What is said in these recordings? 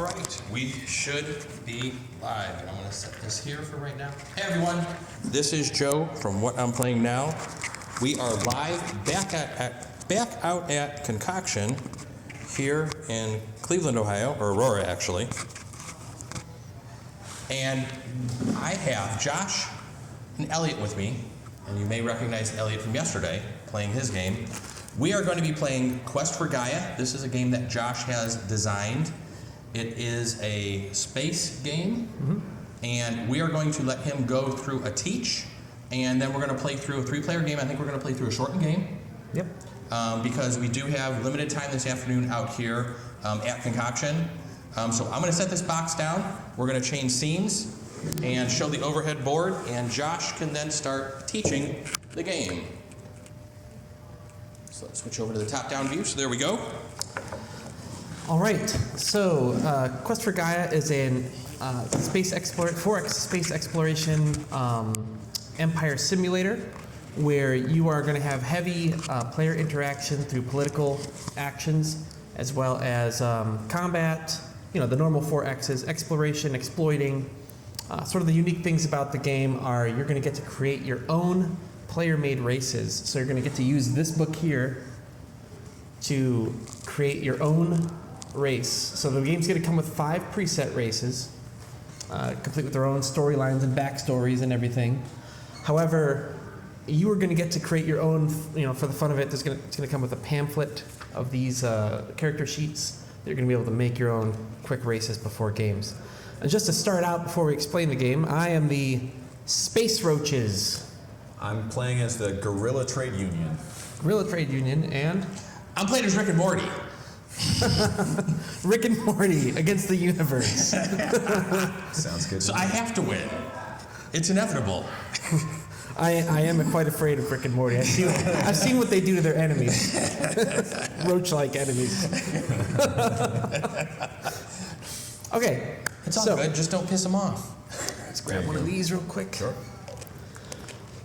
All right, we should be live, and I'm going to set this here for right now. Hey everyone, this is Joe from What I'm Playing Now. We are live back out at Concoction here in Cleveland, Ohio, or Aurora actually. And I have Josh and Elliot with me, and you may recognize Elliot from yesterday playing his game. We are going to be playing Quest for Gaia. This is a game that Josh has designed. It is a space game, and we are going to let him go through a teach, and then we're going to play through a 3-player game. I think we're going to play through a shortened game. Yep. Because we do have limited time this afternoon out here at Concoction. So I'm going to set this box down. We're going to change scenes and show the overhead board, and Josh can then start teaching the game. So let's switch over to the top-down view. So there we go. All right. So Quest for Gaia is a 4X space exploration empire simulator where you are going to have heavy player interaction through political actions as well as combat. You know, the normal 4Xs, exploration, exploiting. Sort of the unique things about the game are you're going to get to create your own player-made races. So you're going to get to use this book here to create your own race. So the game's going to come with 5 preset races, complete with their own storylines and backstories and everything. However, you are going to get to create your own, for the fun of it, it's going to come with a pamphlet of these character sheets. You're going to be able to make your own quick races before games. And just to start out, before we explain the game, I am the Space Roaches. I'm playing as the Guerrilla Trade Union. Guerrilla Trade Union, and? I'm playing as Rick and Morty. Rick and Morty against the universe. Sounds good. So I have to win. It's inevitable. I am quite afraid of Rick and Morty. I've seen what they do to their enemies. Roach-like enemies. Okay. It's all good. Just don't piss them off. Let's grab one of these real quick. Sure.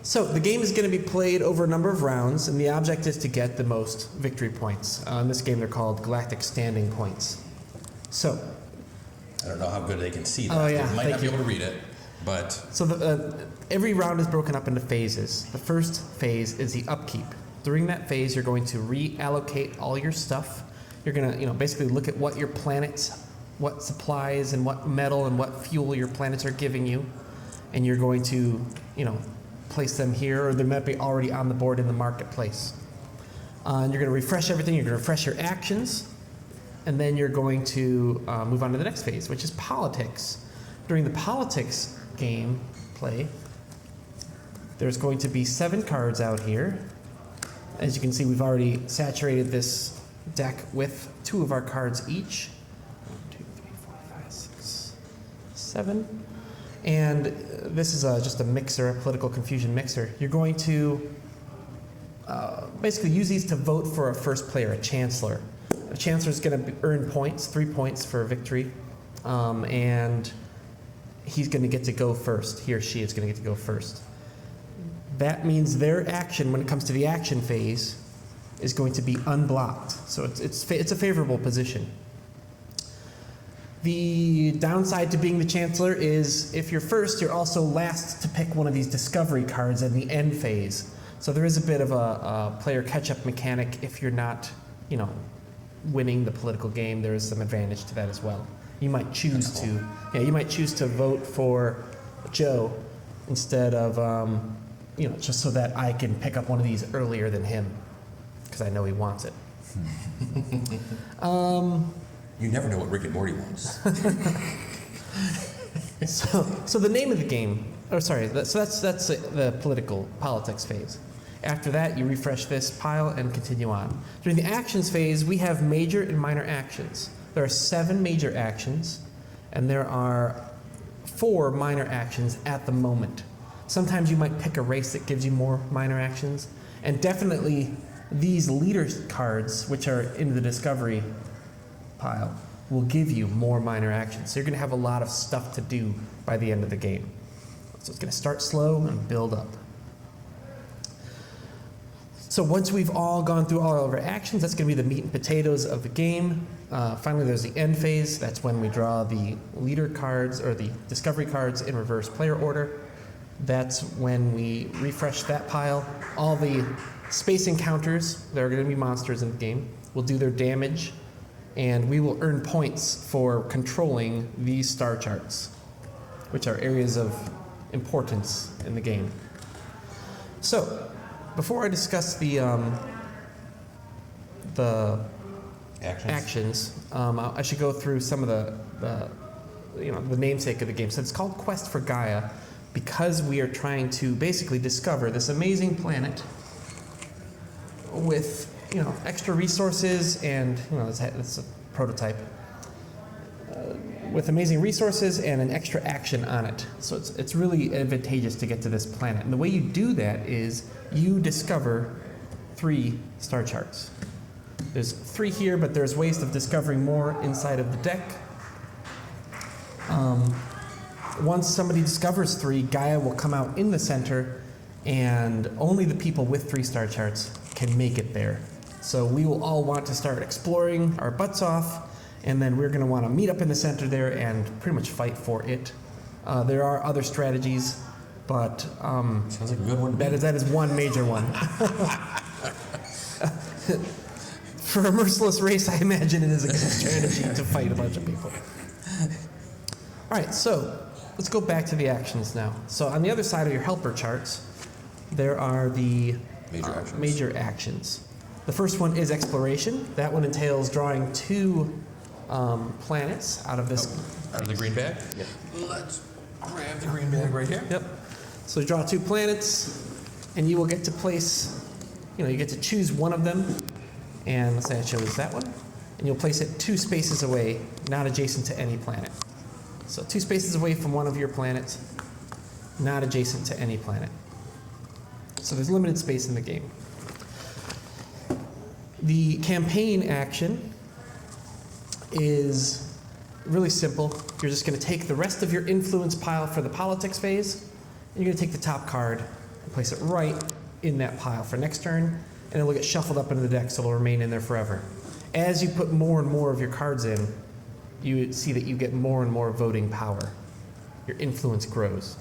So the game is going to be played over a number of rounds, and the object is to get the most victory points. In this game, they're called galactic standing points. So. I don't know how good they can see that. Oh, yeah. They might not be able to read it, but. So every round is broken up into phases. The first phase is the upkeep. During that phase, you're going to reallocate all your stuff. You're going to, basically look at what your planets, what supplies and what metal and what fuel your planets are giving you, and you're going to, place them here, or they might be already on the board in the marketplace. And you're going to refresh everything. You're going to refresh your actions, and then you're going to move on to the next phase, which is politics. During the politics game play, there's going to be 7 cards out here. As you can see, we've already saturated this deck with 2 of our cards each. 1, 2, 3, 4, 5, 6, 7. And this is just a mixer, a political confusion mixer. You're going to basically use these to vote for a first player, a chancellor. The chancellor is going to earn points, 3 points for victory, and he's going to get to go first. He or she is going to get to go first. That means their action, when it comes to the action phase, is going to be unblocked. So it's a favorable position. The downside to being the Chancellor is if you're first, you're also last to pick one of these discovery cards in the end phase. So there is a bit of a player catch-up mechanic if you're not, winning the political game. There is some advantage to that as well. You might choose to vote for Joe instead of, just so that I can pick up one of these earlier than him because I know he wants it. You never know what Rick and Morty wants. So the name of the game, that's the politics phase. After that, you refresh this pile and continue on. During the actions phase, we have major and minor actions. There are 7 major actions, and there are 4 minor actions at the moment. Sometimes you might pick a race that gives you more minor actions, and definitely these leader cards, which are in the discovery pile, will give you more minor actions. So you're going to have a lot of stuff to do by the end of the game. So it's going to start slow and build up. So once we've all gone through all of our actions, that's going to be the meat and potatoes of the game. Finally, there's the end phase. That's when we draw the leader cards or the discovery cards in reverse player order. That's when we refresh that pile. All the space encounters, there are going to be monsters in the game, will do their damage, and we will earn points for controlling these star charts, which are areas of importance in the game. So, before I discuss the actions, I should go through some of the namesake of the game. So it's called Quest for Gaia because we are trying to basically discover this amazing planet with extra resources and it's a prototype with amazing resources and an extra action on it. So it's really advantageous to get to this planet. And the way you do that is you discover 3 star charts. There's 3 here, but there's ways of discovering more inside of the deck. Once somebody discovers 3, Gaia will come out in the center, and only the people with 3 star charts can make it there. So we will all want to start exploring our butts off, and then we're going to want to meet up in the center there and pretty much fight for it. There are other strategies, but sounds like a good one. That is one major one. For a merciless race, I imagine it is a good strategy to fight a bunch of people. All right, so let's go back to the actions now. So on the other side of your helper charts, there are the major actions. The first one is exploration. That one entails drawing 2 planets out of this. Out of the green bag? Yep. Let's grab the green bag right here. Yep. So draw 2 planets, and you will get to place, you get to choose one of them. And let's say I chose that one. And you'll place it 2 spaces away, not adjacent to any planet. So 2 spaces away from one of your planets, not adjacent to any planet. So there's limited space in the game. The campaign action is really simple. You're just going to take the rest of your influence pile for the politics phase, and you're going to take the top card and place it right in that pile for next turn, and it'll get shuffled up into the deck so it'll remain in there forever. As you put more and more of your cards in, you see that you get more and more voting power. Your influence grows.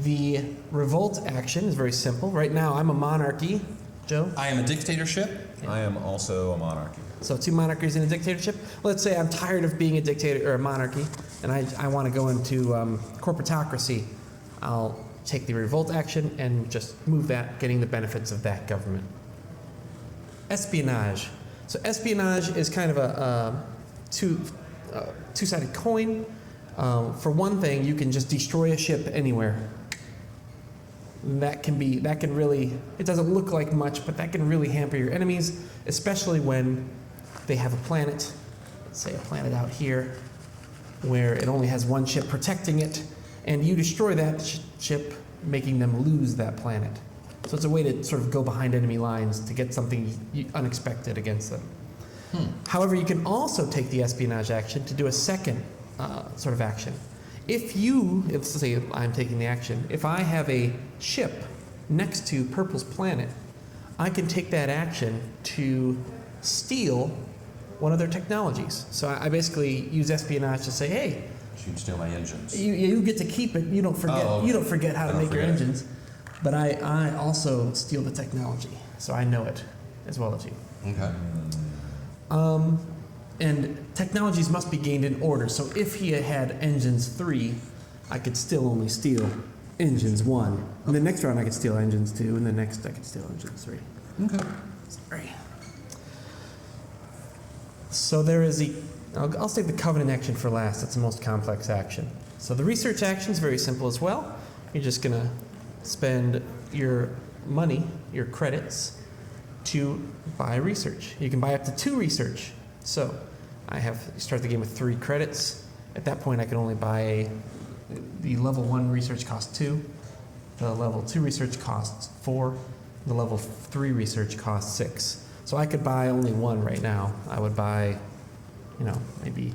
The revolt action is very simple. Right now, I'm a monarchy. Joe? I am a dictatorship. I am also a monarchy. So 2 monarchies in a dictatorship. Let's say I'm tired of being a dictator or a monarchy, and I want to go into corporatocracy. I'll take the revolt action and just move that, getting the benefits of that government. Espionage. So espionage is kind of a two-sided coin. For one thing, you can just destroy a ship anywhere. That can really, it doesn't look like much, but that can really hamper your enemies, especially when they have a planet, let's say a planet out here, where it only has 1 ship protecting it, and you destroy that ship, making them lose that planet. So it's a way to sort of go behind enemy lines to get something unexpected against them. However, you can also take the espionage action to do a second sort of action. Let's say I'm taking the action, if I have a ship next to Purple's planet, I can take that action to steal one of their technologies. So I basically use espionage to say, hey, You'd steal my engines. you get to keep it. You don't forget. Oh, okay. You don't forget how to make your engines. But I also steal the technology, so I know it as well as you. Okay. And technologies must be gained in order. So if he had engines 3, I could still only steal engines 1. In the next round, I could steal engines 2, and the next I could steal engines 3. Okay. Sorry. So there is I'll save the covenant action for last. That's the most complex action. So the research action is very simple as well. You're just going to spend your money, your credits, to buy research. You can buy up to 2 research. So you start the game with 3 credits. At that point, I can only buy the level 1 research costs 2, the level 2 research costs 4, the level 3 research costs 6. So I could buy only 1 right now. I would buy, maybe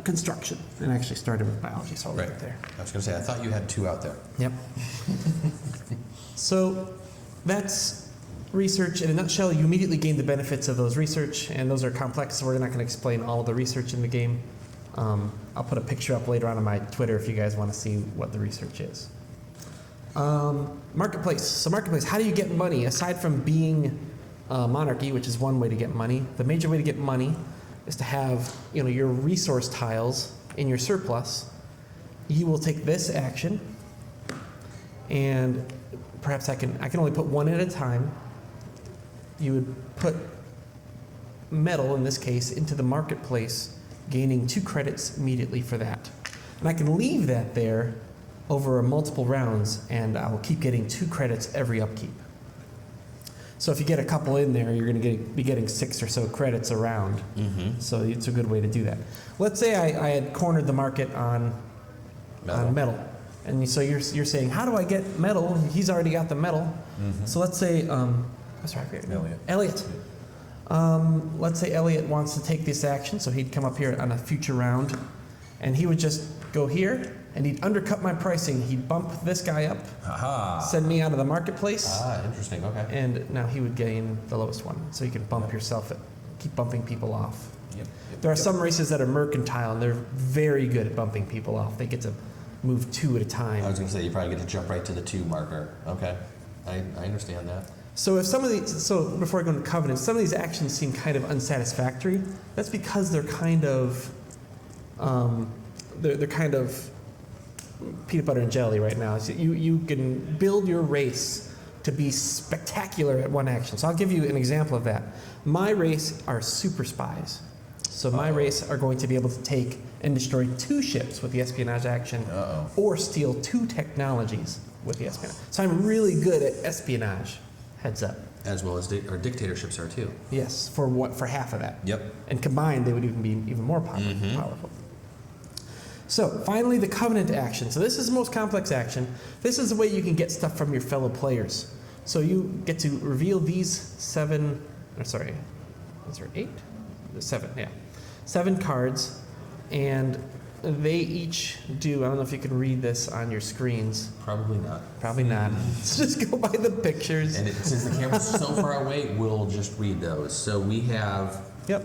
construction, and actually started with biology, so I'll leave it there. I was going to say, I thought you had 2 out there. Yep. So that's research in a nutshell. You immediately gain the benefits of those research, and those are complex, so we're not going to explain all of the research in the game. I'll put a picture up later on my Twitter if you guys want to see what the research is. Marketplace. So marketplace, how do you get money? Aside from being monarchy, which is one way to get money, the major way to get money is to have your resource tiles in your surplus. You will take this action, and perhaps I can only put one at a time. You would put metal, in this case, into the marketplace, gaining 2 credits immediately for that. And I can leave that there over multiple rounds, and I will keep getting 2 credits every upkeep. So if you get a couple in there, you're going to be getting 6 or so credits a round. Mm-hmm. So it's a good way to do that. Let's say I had cornered the market on metal. And so you're saying, how do I get metal? He's already got the metal. Mm-hmm. So let's say, Elliot. Let's say Elliot wants to take this action, so he'd come up here on a future round, and he would just go here, and he'd undercut my pricing. He'd bump this guy up, send me out of the marketplace. Interesting, okay. And now he would gain the lowest one. So you can bump yourself, keep bumping people off. Yep. There are some races that are mercantile, and they're very good at bumping people off. They get to move 2 at a time. I was going to say, you probably get to jump right to the 2 marker. Okay, I understand that. So if some of these, before I go into Covenant, some of these actions seem kind of unsatisfactory. That's because they're kind of, they're kind of peanut butter and jelly right now. So you can build your race to be spectacular at one action. So I'll give you an example of that. My race are super spies. So my race are going to be able to take and destroy 2 ships with the espionage action, or steal 2 technologies with the espionage. So I'm really good at espionage. Heads up. As well as our dictatorships are too. Yes, for half of that. Yep. And combined, they would even be even more powerful. So finally, the Covenant action. So this is the most complex action. This is the way you can get stuff from your fellow players. So you get to reveal these 7, or sorry, is there 8? 7, yeah. 7 cards, and they each do, I don't know if you can read this on your screens. Probably not. Probably not. So just go by the pictures. And since the camera's so far away, we'll just read those. So we have... Yep.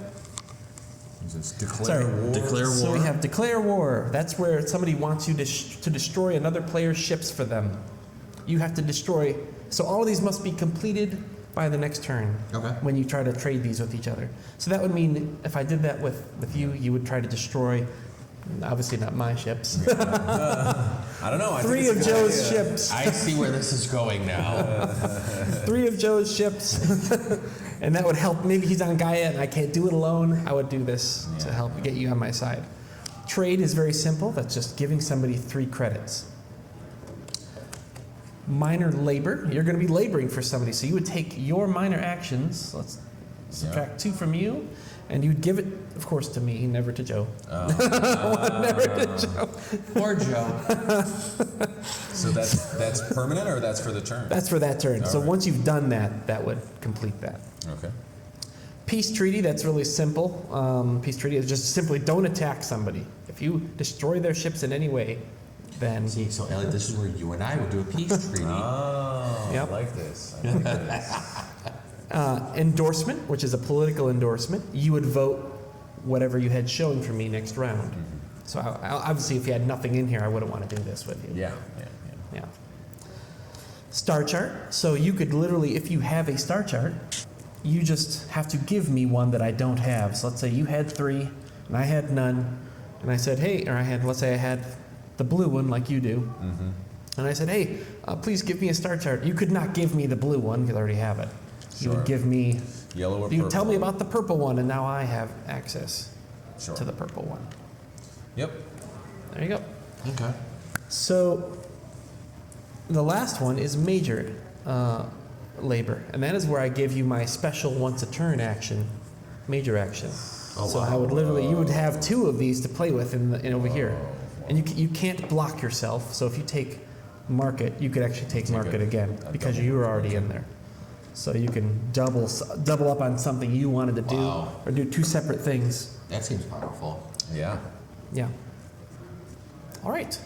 Declare war. Declare war. So we have Declare War. That's where somebody wants you to destroy another player's ships for them. You have to destroy... So all of these must be completed by the next turn. Okay. When you try to trade these with each other. So that would mean if I did that with you, you would try to destroy... Obviously not my ships. I don't know. 3 of Joe's ships. I see where this is going now. 3 of Joe's ships. And that would help. Maybe he's on Gaia and I can't do it alone. I would do this to help get you on my side. Trade is very simple. That's just giving somebody 3 credits. Minor labor. You're going to be laboring for somebody. So you would take your minor actions. Let's subtract 2 from you. And you would give it, of course, to me, never to Joe. Never to Joe. Poor Joe. So that's permanent, or that's for the turn? That's for that turn. So once you've done that, that would complete that. Okay. Peace treaty, that's really simple. Peace treaty is just simply don't attack somebody. If you destroy their ships in any way, then... See, so Elliot, this is where you and I would do a peace treaty. Yep. I like this. I like this. Endorsement, which is a political endorsement, you would vote whatever you had showing for me next round. Mm-hmm. So obviously, if you had nothing in here, I wouldn't want to do this with you. Yeah. Star chart. So you could literally, if you have a star chart, you just have to give me one that I don't have. So let's say you had 3 and I had none, and I said, hey, or let's say I had the blue one like you do, and I said, hey, please give me a star chart. You could not give me the blue one because I already have it. You would give me yellow or purple. You would tell me about the purple one, and now I have access to the purple one. Yep. There you go. Okay. So the last one is major labor, and that is where I give you my special once a turn action, major action. So I would literally, you would have 2 of these to play with in over here, and you can't block yourself. So if you take market, you could actually take market again because you were already in there. So you can double up on something you wanted to do, or do 2 separate things. That seems powerful. Yeah. Yeah. All right.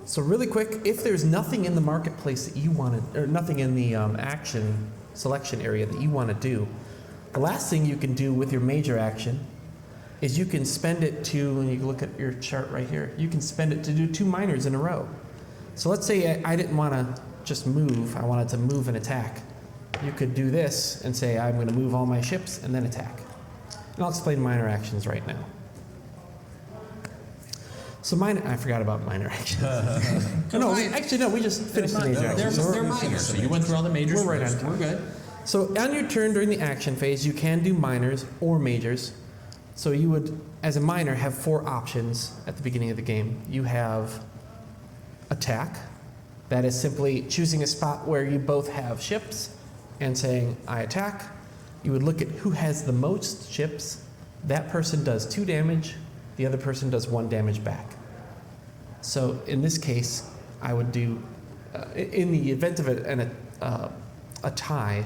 So really quick, if there's nothing in the marketplace that you want to, or nothing in the action selection area that you want to do, the last thing you can do with your major action is you can spend it to, when you look at your chart right here, you can spend it to do 2 minors in a row. So let's say I didn't want to just move, I wanted to move and attack. You could do this and say, I'm going to move all my ships and then attack. And I'll explain minor actions right now. So I forgot about minor actions. No, we just finished the major actions. They're minor. So you went through all the majors. We're right on time. We're good. So on your turn during the action phase, you can do minors or majors. So you would, as a minor, have 4 options at the beginning of the game. You have attack. That is simply choosing a spot where you both have ships and saying, I attack. You would look at who has the most ships. That person does 2 damage. The other person does 1 damage back. So in this case, I would do, in the event of a tie,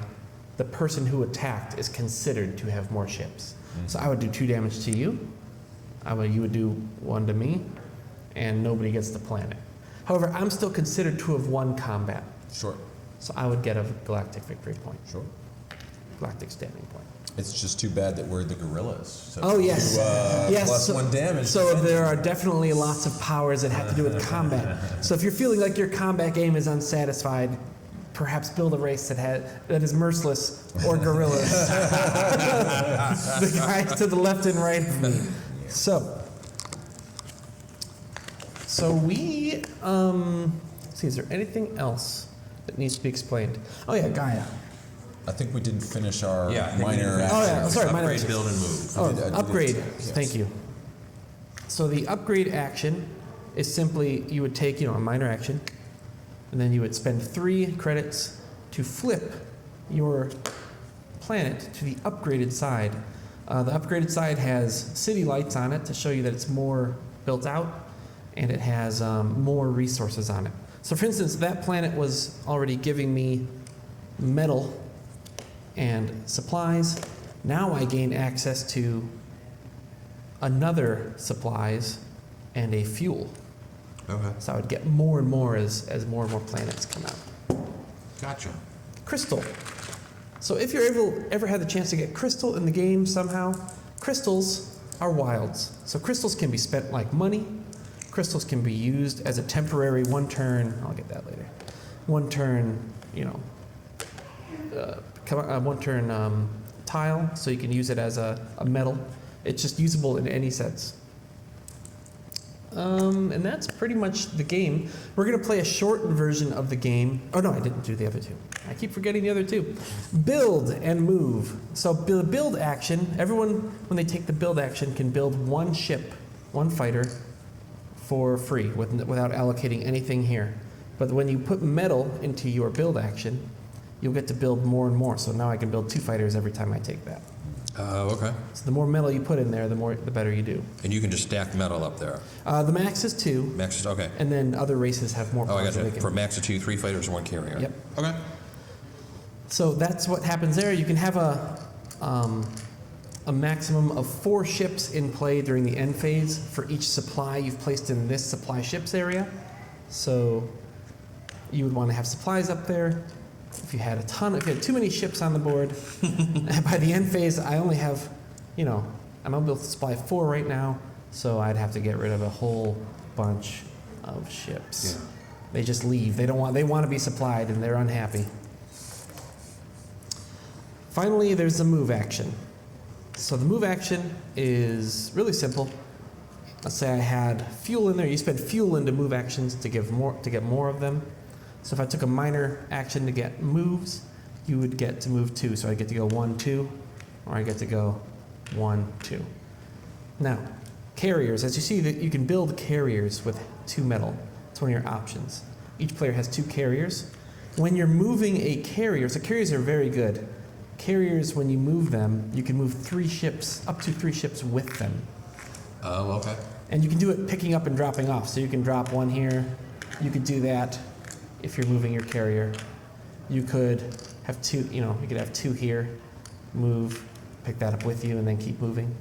the person who attacked is considered to have more ships. So I would do 2 damage to you. You would do 1 to me, and nobody gets the planet. However, I'm still considered to have won combat. Sure. So I would get a galactic victory point. Sure. Galactic standing point. It's just too bad that we're the gorillas. So Oh, yes. Yes, plus so- 1 damage. So there are definitely lots of powers that have to do with combat. So if you're feeling like your combat game is unsatisfied, perhaps build a race that is merciless or gorillas. The guys to the left and right of me. So we, let's see, is there anything else that needs to be explained? Oh yeah, Gaia. I think we didn't finish our minor Oh actions. yeah, sorry, minor Upgrade, actions. build, and move. Oh, I did upgrade. yes. Thank you. So the upgrade action is simply you would take, a minor action, and then you would spend 3 credits to flip your planet to the upgraded side. The upgraded side has city lights on it to show you that it's more built out, and it has more resources on it. So for instance, that planet was already giving me metal and supplies. Now I gain access to another supplies and a fuel. Okay. So I would get more and more as more and more planets come out. Gotcha. Crystal. So if you're ever had the chance to get crystal in the game somehow, crystals are wilds. So crystals can be spent like money. Crystals can be used as a temporary 1 turn, I'll get that later, 1 turn, 1 turn tile, so you can use it as a metal. It's just usable in any sense. And that's pretty much the game. We're going to play a shortened version of the game. Oh no, I didn't do the other 2. I keep forgetting the other 2. Build and move. So the build action, everyone, when they take the build action, can build 1 ship, 1 fighter, for free without allocating anything here. But when you put metal into your build action, you'll get to build more and more. So now I can build 2 fighters every time I take that. Okay. So the more metal you put in there, the better you do. And you can just stack metal up there. The max is 2. Max is okay. And then other races have more. Oh, I got powers you. they For can- max of 2, 3 fighters, 1 carrier. Yep. Okay. So that's what happens there. You can have a maximum of 4 ships in play during the end phase for each supply you've placed in this supply ships area. So you would want to have supplies up there. If you had too many ships on the board, by the end phase, I only have, I'm able to supply 4 right now, so I'd have to get rid of a whole bunch of ships. Yeah. They just leave. They want to be supplied, and they're unhappy. Finally, there's the move action. So the move action is really simple. Let's say I had fuel in there. You spend fuel into move actions to get more of them. So if I took a minor action to get moves, you would get to move 2. So I get to go 1, 2, or I get to go 1, 2. Now, carriers. As you see, that you can build carriers with 2 metal. It's one of your options. Each player has 2 carriers. When you're moving a carrier, so carriers are very good. Carriers, when you move them, you can move 3 ships, up to 3 ships with them. Oh, okay. And you can do it picking up and dropping off. So you can drop 1 here. You could do that if you're moving your carrier. You could have 2, you could have 2 here, move, pick that up with you, and then keep moving.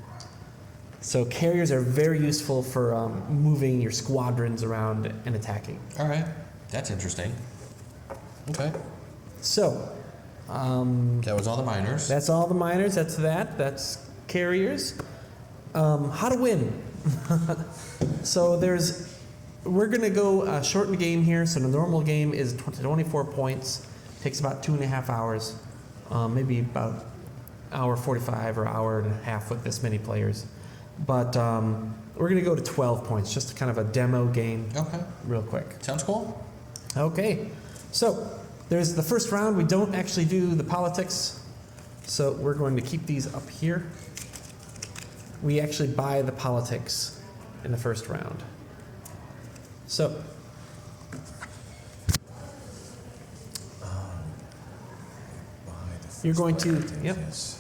So carriers are very useful for moving your squadrons around and attacking. All right. That's interesting. Okay. So That was all the miners. that's all the miners. That's carriers. How to win? So we're gonna go shorten the game here. So the normal game is 24 points. Takes about 2.5 hours, maybe about hour 45 or hour and a half with this many players. But we're gonna go to 12 points, just kind of a demo game, Okay. real quick. Sounds cool. Okay, so there's the first round. We don't actually do the politics, so we're going to keep these up here. We actually buy the politics in the first round. So you're going to, yep. Yes.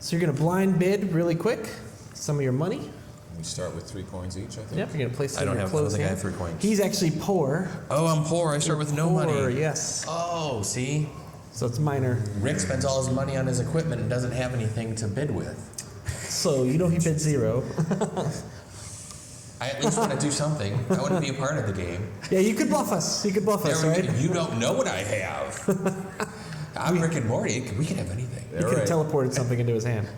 So you're going to blind bid really quick some of your money. We start with 3 coins each, I think. Yep, you're going to place I some don't of your have. I don't closed think I hand. have 3 coins. He's actually poor. Oh, I'm poor. I start with no Poor, money. yes. Oh, see, So it's minor. Rick spends all his money on his equipment and doesn't have anything to bid with. So you know he bid 0. I at least want to do something. I want to be a part of the game. Yeah, you could bluff us. You could bluff us, right? You don't know what I have. I'm Rick and Morty. We can have anything. You could have teleported something into his hand.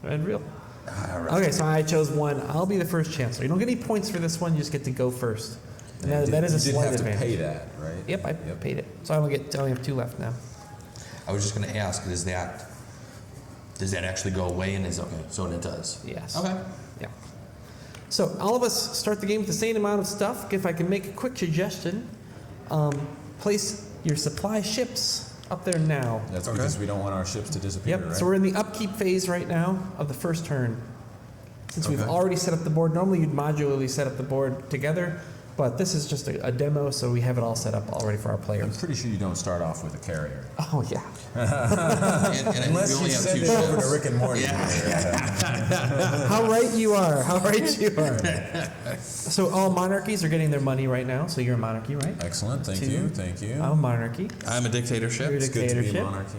Red real. All right. Okay, so I chose 1. I'll be the first chancellor. You don't get any points for this one. You just get to go first. And that is a You did slight have to advantage. pay that, right? Yep, I paid it. So I only have 2 left now. I was just going to ask, does that actually go away? And okay, so it does. Yes. Okay. Yeah. So all of us start the game with the same amount of stuff. If I can make a quick suggestion, place your supply ships up there now. That's because we don't want our ships to disappear, Yep. right? So we're in the upkeep phase right now of the first turn. Since we've Okay. already set up the board, normally you'd modularly set up the board together, but this is just a demo, so we have it all set up already for our I'm players. pretty sure you don't start off with a carrier. Oh yeah. And I think we only have 2 ships. Rick and Morty. How right you are. How right you are. So all monarchies are getting their money right now. So you're a monarchy, right? Excellent. Thank 2. you. Thank you. I'm a monarchy. I'm a dictatorship. You're a It's good to be a dictatorship. monarchy.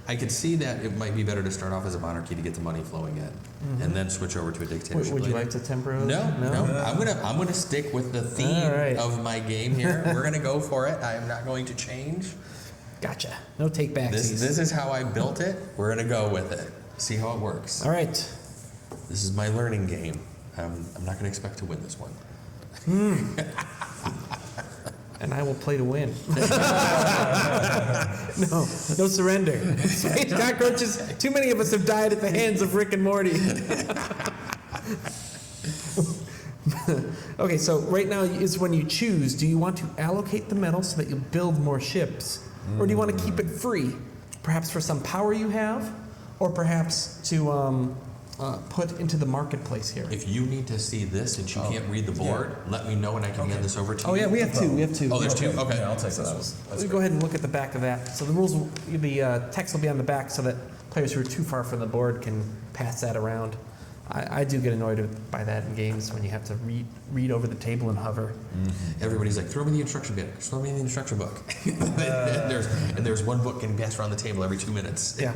I could see that it might be better to start off as a monarchy to get the money flowing in, and then switch over to a dictatorship. Would you later. like to temporize? No. I'm gonna stick with the theme All right. of my game here. We're gonna go for it. I am not going to change. Gotcha. No take backsies. This is how I built it. We're gonna go with it. See how it works. All right. This is my learning game. I'm not gonna expect to win this one. And I will play to win. No surrender. Space cockroaches. Too many of us have died at the hands of Rick and Morty. Okay, so right now is when you choose. Do you want to allocate the metal so that you build more ships? Or do you want to keep it free? Perhaps for some power you have? Or perhaps to put into the marketplace here? If you need to see this and you can't read the board, let me know and I can hand this over to you. Oh yeah, we have 2. We have 2. Oh, there's 2? Okay. Yeah, I'll take So those. we go ahead and look at the back of that. So the rules, the text will be on the back so that players who are too far from the board can pass that around. I do get annoyed by that in games when you have to read over the table and hover. Everybody's like, throw me the instruction book. Throw me the instruction book. and there's one book getting passed around the table every 2 minutes. Yeah.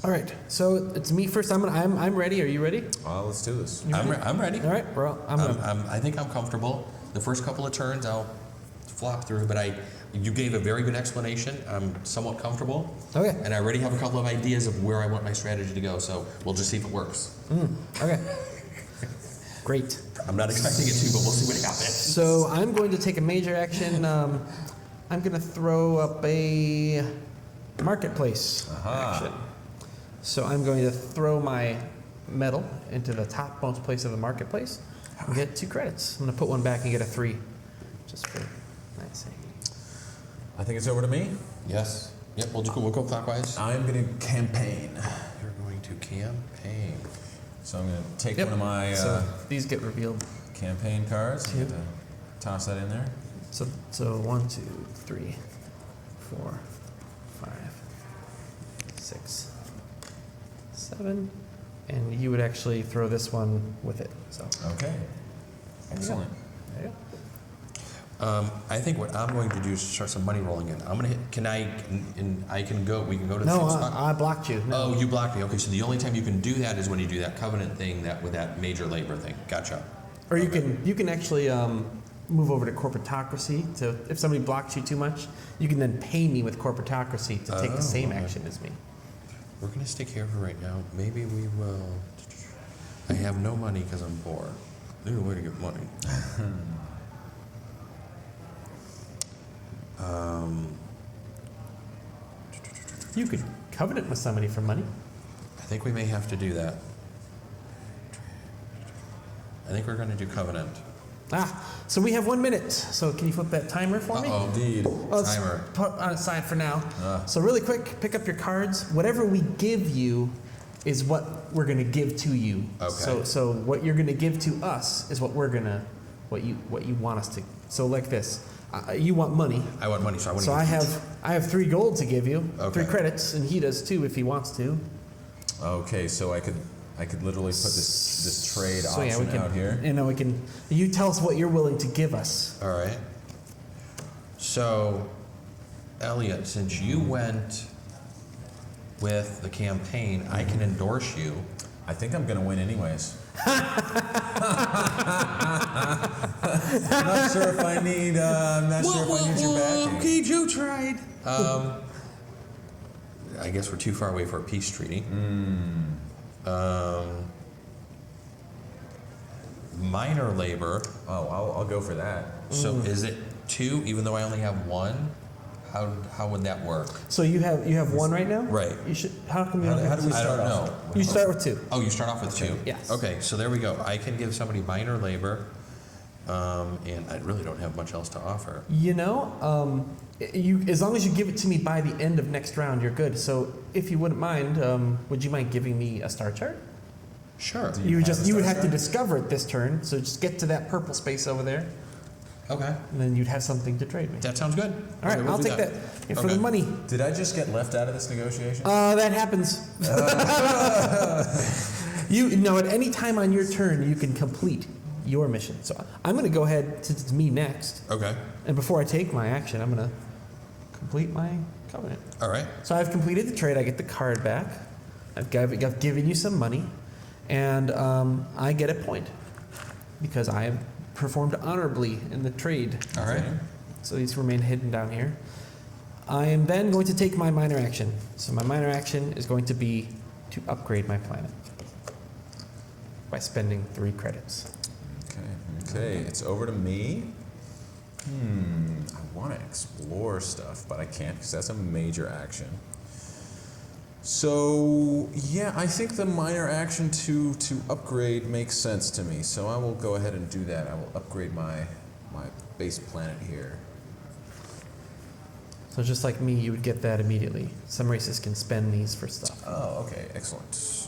All right. So it's me first. I'm ready. Are you ready? Let's do this. I'm ready. All right. Well, I think I'm comfortable. The first couple of turns I'll flop through, but you gave a very good explanation. I'm somewhat comfortable. Okay. And I already have a couple of ideas of where I want my strategy to go, so we'll just see if it works. Okay. Great. I'm not expecting it to, but we'll see what happens. So I'm going to take a major action. I'm going to throw up a marketplace action. So I'm going to throw my metal into the topmost place of the marketplace and get 2 credits. I'm going to put 1 back and get a 3, just for nice. I think it's over to me. Yes. Yep, we'll go clockwise. I'm going to campaign. You're going to campaign. So I'm going to take Yep. one of my So these get revealed. campaign cards. I'm Yep. going to toss that in there. So 1, 2, 3, 4, 5, 6, 7, and you would actually throw this one with it. So Okay. Excellent. there you go. I think what I'm going to do is start some money rolling in. I'm gonna hit. Can I? And I can go. We can go to the No, same spot. I blocked you. No. Oh, you blocked me. Okay, so the only time you can do that is when you do that covenant thing, that with that major labor thing. Gotcha. Or you Okay. can actually move over to corporatocracy. To if somebody blocks you too much, you can then pay me with corporatocracy to take the same okay. action as me. We're gonna stick here for right now. Maybe we will. I have no money because I'm poor. There's a way to get money. You could covenant with somebody for money. I think we may have to do that. I think we're going to do covenant. So we have 1 minute. So can you flip that timer for me? Uh-oh. Indeed. Well, let's Timer. put on its side for now. So really quick, pick up your cards. Whatever we give you is what we're going to give to you. Okay. So what you're going to give to us is what we're going to, what you want us to. So like this, you want money. I want money, so I want So to I have 3 gold to give you, Okay. 3 credits, and he does too if he wants to. Okay, so I could literally put this trade So yeah, we option can. out here. You know, we can. You tell us what you're willing to give us. All right. So, Elliot, since you went with the campaign, I can endorse you. I think I'm gonna win anyways. I'm not sure if I need. I'm not sure if I need your backing. Okay, Joe tried. I guess we're too far away for a peace treaty. Minor labor. Oh, I'll go for that. So is it 2, even though I only have 1? How would that work? So you have 1 right now. Right. You should. How come you don't How have do we I start don't off? know. You start with 2. Oh, you start off with 2? Yes. Okay, so there we go. I can give somebody minor labor, and I really don't have much else to offer. You know, you as long as you give it to me by the end of next round, you're good. So if you wouldn't mind, would you mind giving me a star chart? Sure. Do You would have just a you would star have to chart? discover it this turn. So just get to that purple space over there, Okay, and then you'd have something to trade me. that sounds good. All right, Okay, we'll I'll do take that. And for the Okay. money, Did I just get left out of this negotiation? that happens. You know, at any time on your turn, you can complete your mission. So I'm going to go ahead, since it's me next, Okay, and before I take my action, I'm going to complete my covenant. all right. So I've completed the trade. I get the card back. I've given you some money, and I get a point because I have performed honorably in the trade. All right. So these remain hidden down here. I am then going to take my minor action. So my minor action is going to be to upgrade my planet by spending 3 credits. Okay, it's over to me. I want to explore stuff, but I can't because that's a major action. So yeah, I think the minor action to upgrade makes sense to me. So I will go ahead and do that. I will upgrade my base planet here. So just like me, you would get that immediately. Some races can spend these for stuff. Oh, okay, excellent.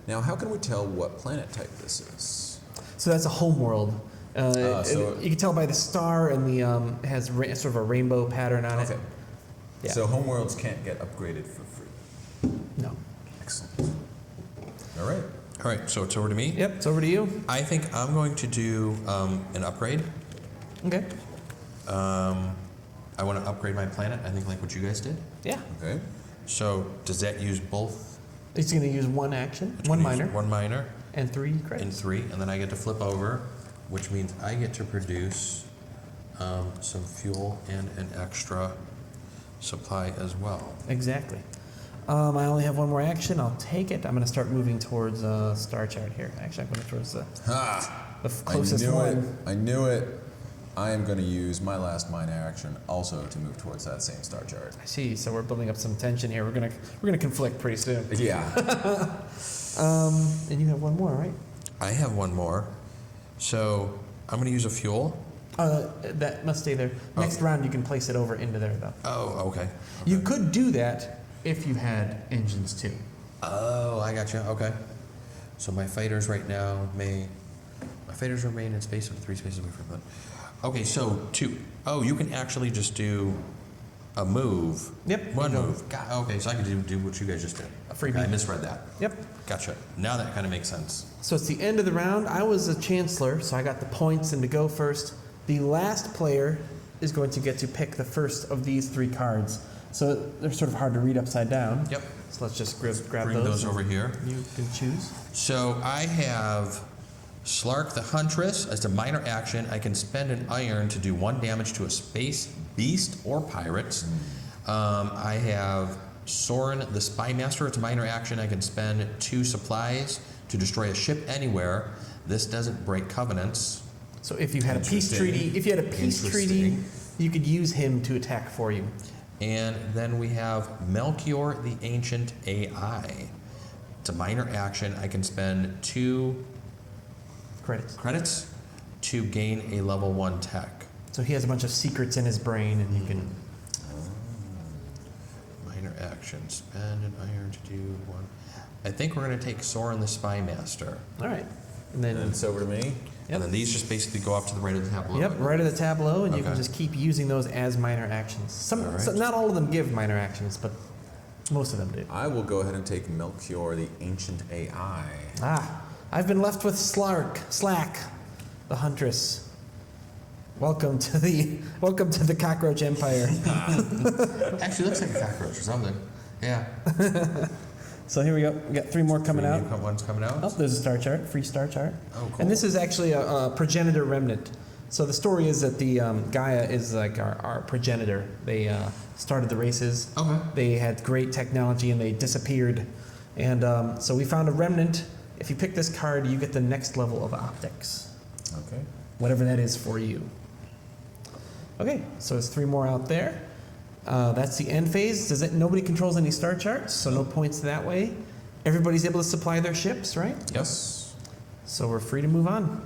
Now, how can we tell what planet type this is? So that's a homeworld. So- You can tell by the star and the it has sort of a rainbow pattern on Okay. it. Yeah. So homeworlds can't get upgraded for free. No. Excellent. All right. All right, so it's over to me. Yep. It's over to you. I think I'm going to do an upgrade. Okay. I want to upgrade my planet, I think like what you guys did. Yeah. Okay. So does that use both? It's going to use 1 action, It's 1 gonna use minor, 1 minor and 3 and credits. 3, and then I get to flip over, which means I get to produce some fuel and an extra supply as well. Exactly. I only have 1 more action. I'll take it. I'm going to start moving towards star chart here. Actually, I'm going towards the closest I knew one. it. I knew it. I am going to use my last minor action also to move towards that same star chart. I see. So we're building up some tension here. We're gonna conflict pretty soon. Yeah. And you have 1 more, right? I have 1 more. So I'm going to use a fuel. That must stay there. Next round, you can place it over into there, though. Oh, okay. You could do that if you had engines too. Oh, I got you. Okay. So my fighters right now my fighters remain in space of 3 spaces away from them. Okay, so 2. Oh, you can actually just do a move. Yep. One move. Okay, so I can do what you guys just did. A freebie. Okay, I misread that. Yep. Gotcha. Now that kind of makes sense. So it's the end of the round. I was a chancellor, so I got the points and to go first. The last player is going to get to pick the first of these 3 cards. So they're sort of hard to read upside down. Yep. So let's just grab Bring those over here. You can choose. So I have Slark the Huntress. As a minor action, I can spend an iron to do 1 damage to a space beast or pirates. I have Soren the Spymaster. It's a minor action. I can spend 2 supplies to destroy a ship anywhere. This doesn't break covenants. So if you had a peace treaty, you could use him to attack for you. And then we have Melchior the Ancient AI. It's a minor action. I can spend 2 credits to gain a level 1 tech. So he has a bunch of secrets in his brain, and you can. Minor action. Spend an iron to do 1. I think we're going to take Soren the Spymaster. All right. And then it's over to me. Yep. And then these just basically go off to the right of the tableau. Yep, right of the tableau, and you can Okay. just keep using those as minor actions. So not all of them give minor actions, but most of them do. I will go ahead and take Melchior, the Ancient AI. I've been left with Slack, the Huntress. Welcome to the Cockroach Empire. Actually, looks like a cockroach or something. Yeah. So here we go. We got 3 more coming out. One's coming out. Oh, there's a star chart, free star chart. Oh, cool. And this is actually a progenitor remnant. So the story is that the Gaia is like our progenitor. They started the races. Okay. They had great technology and they disappeared. And so we found a remnant. If you pick this card, you get the next level of optics. Okay. Whatever that is for you. Okay, so there's 3 more out there. That's the end phase. Nobody controls any star charts, so no points that way. Everybody's able to supply their ships, right? Yes. So we're free to move on.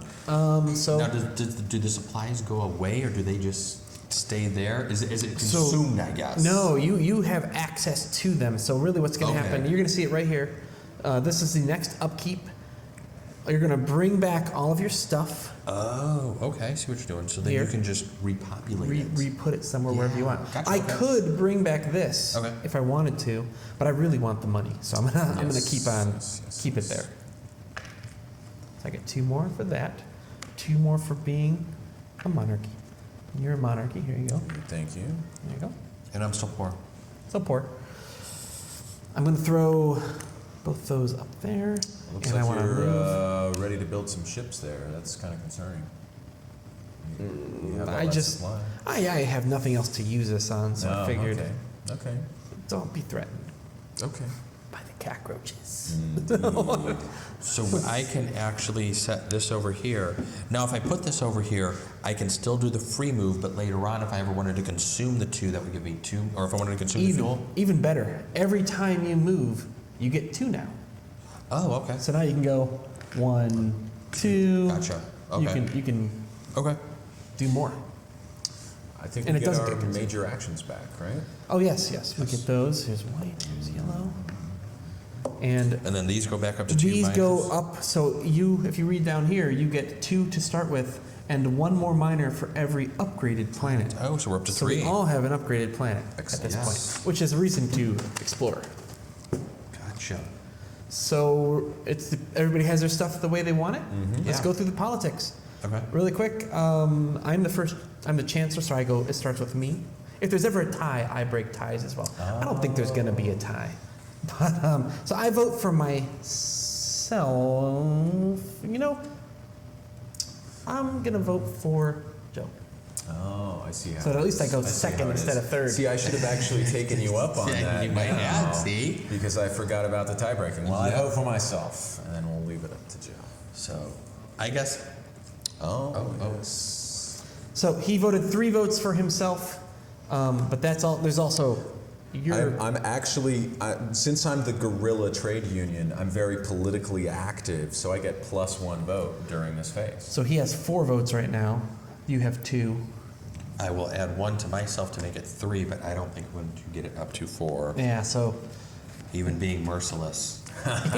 So Now, do the supplies go away, or do they just stay there? Is it consumed, I guess? No, you have access to them. So really what's going to happen, you're going to see it right here. This is the next upkeep. You're going to bring back all of your stuff. Oh, okay. I see what you're doing. So then Here. you can just repopulate it. Re-put it somewhere wherever you want. Gotcha, I okay. could bring back this Okay. if I wanted to, but I really want the money, so I'm gonna keep it there. So I get 2 more for that, 2 more for being a monarchy. You're a monarchy. Here you go. Thank you. There you go. And I'm still poor. So poor. I'm gonna throw both those up there. Looks and I like wanna move. you're ready to build some ships there. That's kind of concerning. You have all I that just, supply. I have nothing else to use this on, so I figured, Okay. don't be threatened Okay. by the cockroaches. So I can actually set this over here. Now, if I put this over here, I can still do the free move, but later on, if I ever wanted to consume the 2, that would give me 2, or if I wanted to consume the fuel. Even better. Every time you move, you get 2 now. Oh, okay. So now you can go 1, 2. Gotcha. Okay. You can Okay. do more. I think And we it get doesn't our get consumed. major actions back, right? Oh yes. We get those. Here's white. Here's yellow. And And then these go back up to 2 these minors. go up. So if you read down here, you get 2 to start with, and 1 more minor for every upgraded planet. Oh, so we're up to So 3. we all have an upgraded planet at this Excellent. point, which is a reason to explore. Gotcha. So everybody has their stuff the way they want it. Let's Yeah. go through the politics. Okay. Really quick, I'm the chancellor, so it starts with me. If there's ever a tie, I break ties as well. I don't think there's going to be a tie. But, so I vote for myself. I'm going to vote for Joe. Oh, I see how. So at least I go see second how it instead is. of third. See, I should have actually taken you up on Yeah, that. you might now, have, see? Because I forgot about the tie breaking. Well, I Yeah. vote for myself, and then we'll leave it up to Joe. So, I guess. Oh. Yes. So he voted 3 votes for himself, but that's all. There's also I'm actually, since I'm the guerrilla trade union, I'm very politically active, so I get +1 vote during this phase. So he has 4 votes right now. You have 2. I will add 1 to myself to make it 3, but I don't think we're going to get it up to 4. Yeah. So Even being merciless. that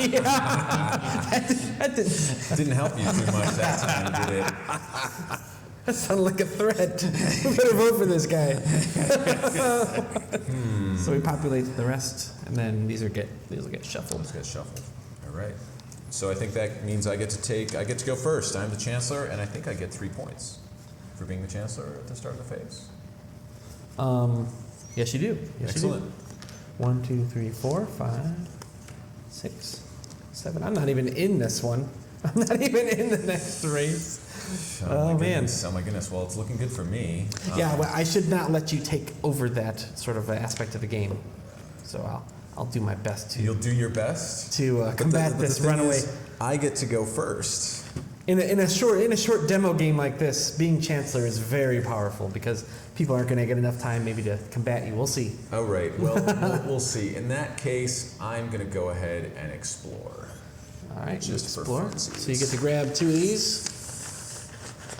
didn't. Didn't help you too much that time, did it? That sounded like a threat. We better vote for this guy. So we populate the rest, and then these will get shuffled. Let's get shuffled. All right. So I think that means I get to go first. I'm the Chancellor, and I think I get 3 points for being the Chancellor at the start of the phase. Yes, you do. Yes, Excellent. You do. 1, 2, 3, 4, 5, 6, 7. I'm not even in this one. I'm not even in the next race. Oh man. Oh my goodness. Well, it's looking good for me. Yeah, well, I should not let you take over that sort of aspect of the game. So I'll do my best to. You'll do your best to combat this runaway. I get to go first. In a short demo game like this, being Chancellor is very powerful because people aren't going to get enough time maybe to combat you. We'll see. Oh right. Well, we'll see. In that case, I'm going to go ahead and explore. All right, Just for explore. funsies. So you get to grab 2 of these.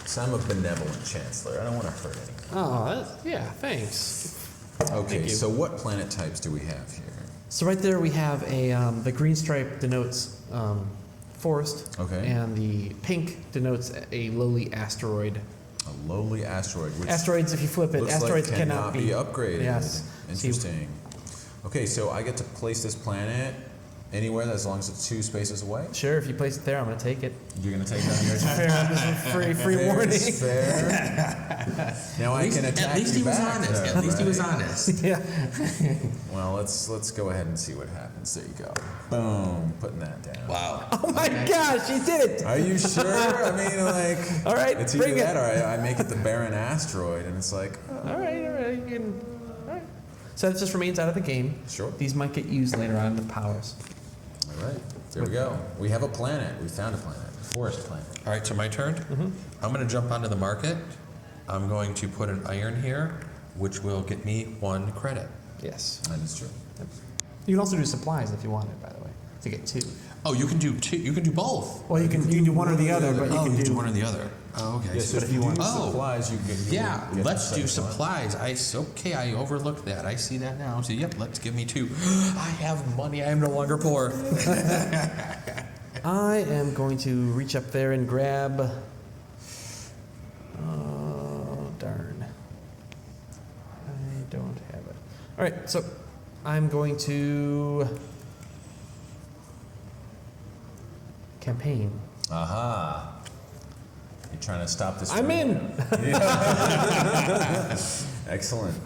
So I'm a benevolent Chancellor. I don't want to hurt anyone. Oh, yeah, thanks. Okay. you. So what planet types do we have here? So right there we have the green stripe denotes forest, Okay. and the pink denotes a lowly asteroid. A lowly asteroid. Which Asteroids, if you flip it, looks asteroids like cannot be upgraded. Yes. Interesting. Okay, so I get to place this planet anywhere as long as it's 2 spaces away. Sure, if you place it there, I'm going to take it. You're gonna take down yours. Fair, this is free Fair warning. is fair. Now I can attack At least you he was back, honest. though, At least he was right? honest. Yeah. Well, let's go ahead and see what happens. There you go. Boom. Putting that down. Wow. Oh my gosh, you did it! Are you sure? I mean, like. All right, It's either bring it. that or I make it the barren asteroid, and it's like. Oh, All right. You can. All right. So that just remains out of the game. Sure. These might get used later on with powers. all right. There we go. We have a planet. We found a planet. Forest planet. All right, so my turn. I'm going to jump onto the market. I'm going to put an iron here, which will get me 1 credit. Yes. That is true. You can also do supplies if you wanted, by the way, to get 2. Oh, you can do 2. You can do both. Well, you can do one or the other, but you can do one or the other. Oh, okay. Yeah, so if you want Oh. supplies, you can. Yeah, get let's the do second one. supplies. I overlooked that. I see that now. So yep, let's give me 2. I have money. I am no longer poor. I am going to reach up there and grab. Oh, darn. I don't have it. All right, so I'm going to campaign. Aha. You're trying to stop this. I'm from- in. Excellent.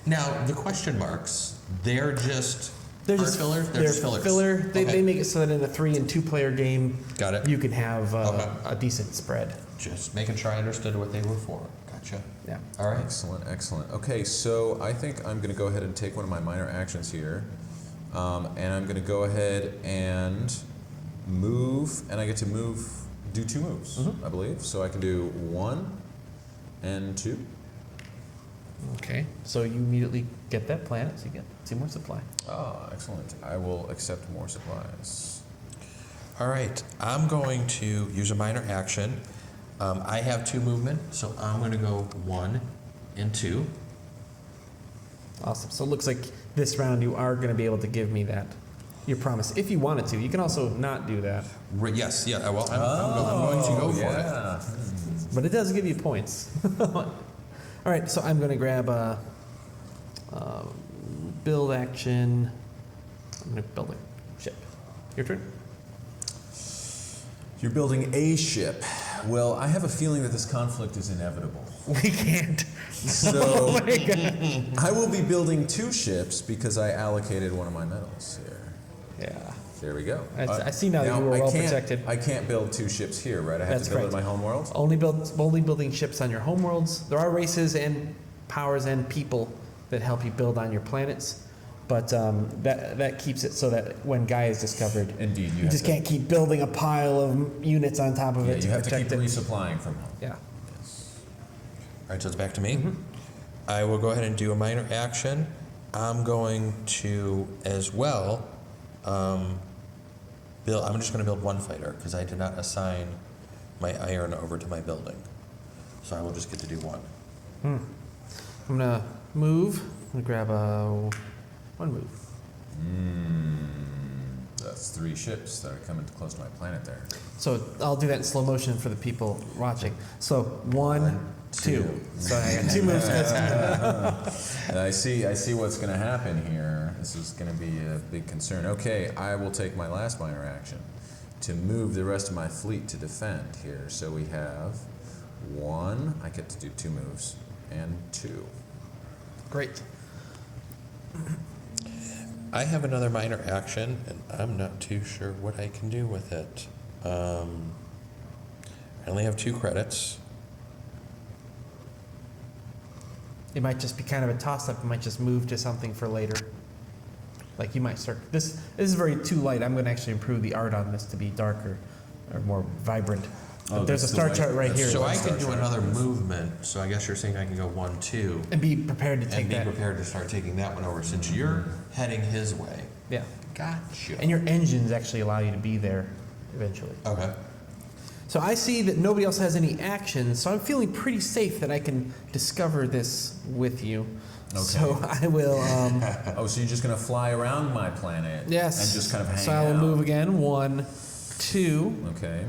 Now the question marks. They're just. They're aren't just filler. They're just fillers. filler. They Okay. make it so that in a 3 and 2 player game, Got it. you can have Okay. a decent spread. Just making sure I understood what they were for. Gotcha. Yeah. All right. Excellent, excellent. Okay, so I think I'm going to go ahead and take one of my minor actions here. And I'm going to go ahead and move, and I get to do 2 moves, I believe. So I can do 1 and 2. Okay. So you immediately get that planet, so you get 2 more supply. Ah, excellent. I will accept more supplies. All right. I'm going to use a minor action. I have 2 movement, so I'm going to go 1 and 2. Awesome. So it looks like this round you are going to be able to give me that, your promise, if you wanted to. You can also not do that, Yes. Yeah. Well, I'm going to go for it. Yeah. but it does give you points. All right. So I'm going to grab a build action. I'm going to build a ship. Your turn. You're building a ship. Well, I have a feeling that this conflict is inevitable. We can't. So Oh my god. I will be building 2 ships because I allocated one of my metals here. Yeah. There we go. I see now that you were I well can't- protected. I can't build 2 ships here, right? I have That's to build correct. in my home world? Only building ships on your homeworlds. There are races and powers and people that help you build on your planets, but that keeps it so that when Gaia is discovered, Indeed. you just can't keep building a pile of units on top of Yeah, it you to have to keep protect it. resupplying from home. Yeah. All right, so it's back to me. I will go ahead and do a minor action. I'm going to, as well, build. I'm just going to build 1 fighter because I did not assign my iron over to my building, so I will just get to do 1. I'm gonna move. I'm gonna grab 1 move. That's That's 3 ships that are coming close to my planet there. So I'll do that in slow motion for the people watching. So 1, 2. So I got 2 moves. And I see what's going to happen here. This is going to be a big concern. Okay, I will take my last minor action to move the rest of my fleet to defend here. So we have 1. I get to do 2 moves, and 2. Great. I have another minor action, and I'm not too sure what I can do with it. I only have 2 credits. It might just be kind of a toss-up. You might just move to something for later. Like you might start. This is very too light. I'm going to actually improve the art on this to be darker or more vibrant. But there's a that's the star way- chart right that's here. So I Star can do chart. another movement. So I guess you're saying I can go 1, 2, And be prepared to take and be that. prepared to start taking that one over since you're heading his way. Yeah. Gotcha. And your engines actually allow you to be there eventually. Okay. So I see that nobody else has any actions, so I'm feeling pretty safe that I can discover this with you. Okay. So I will. Oh, so you're just going to fly around my planet Yes. and just kind of hang So I will out. move again. 1, 2, Okay,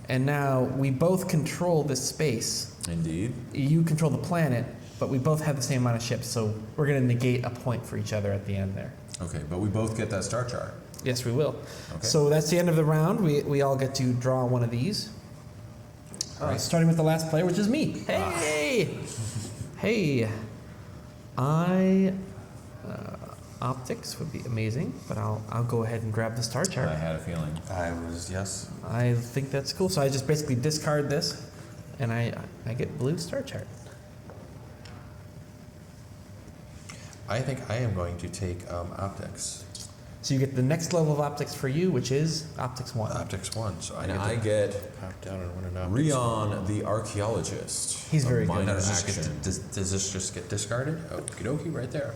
and now we both control this space. indeed. You control the planet, but we both have the same amount of ships, so we're going to negate a point for each other at the end there. Okay, but we both get that star chart. Yes, we will. Okay. So that's the end of the round. We all get to draw one of these. Starting with the last player, which is me. Hey! Hey! Optics would be amazing, but I'll go ahead and grab the star chart. I had a feeling. Yes. I think that's cool. So I just basically discard this, and I get blue star chart. I think I am going to take optics. So you get the next level of optics for you, which is optics 1. Optics 1. So And I I get get to pop down and win an optics. Rion the archaeologist. He's A very good. minor Now, does action. this just get discarded? Okie dokie, right there.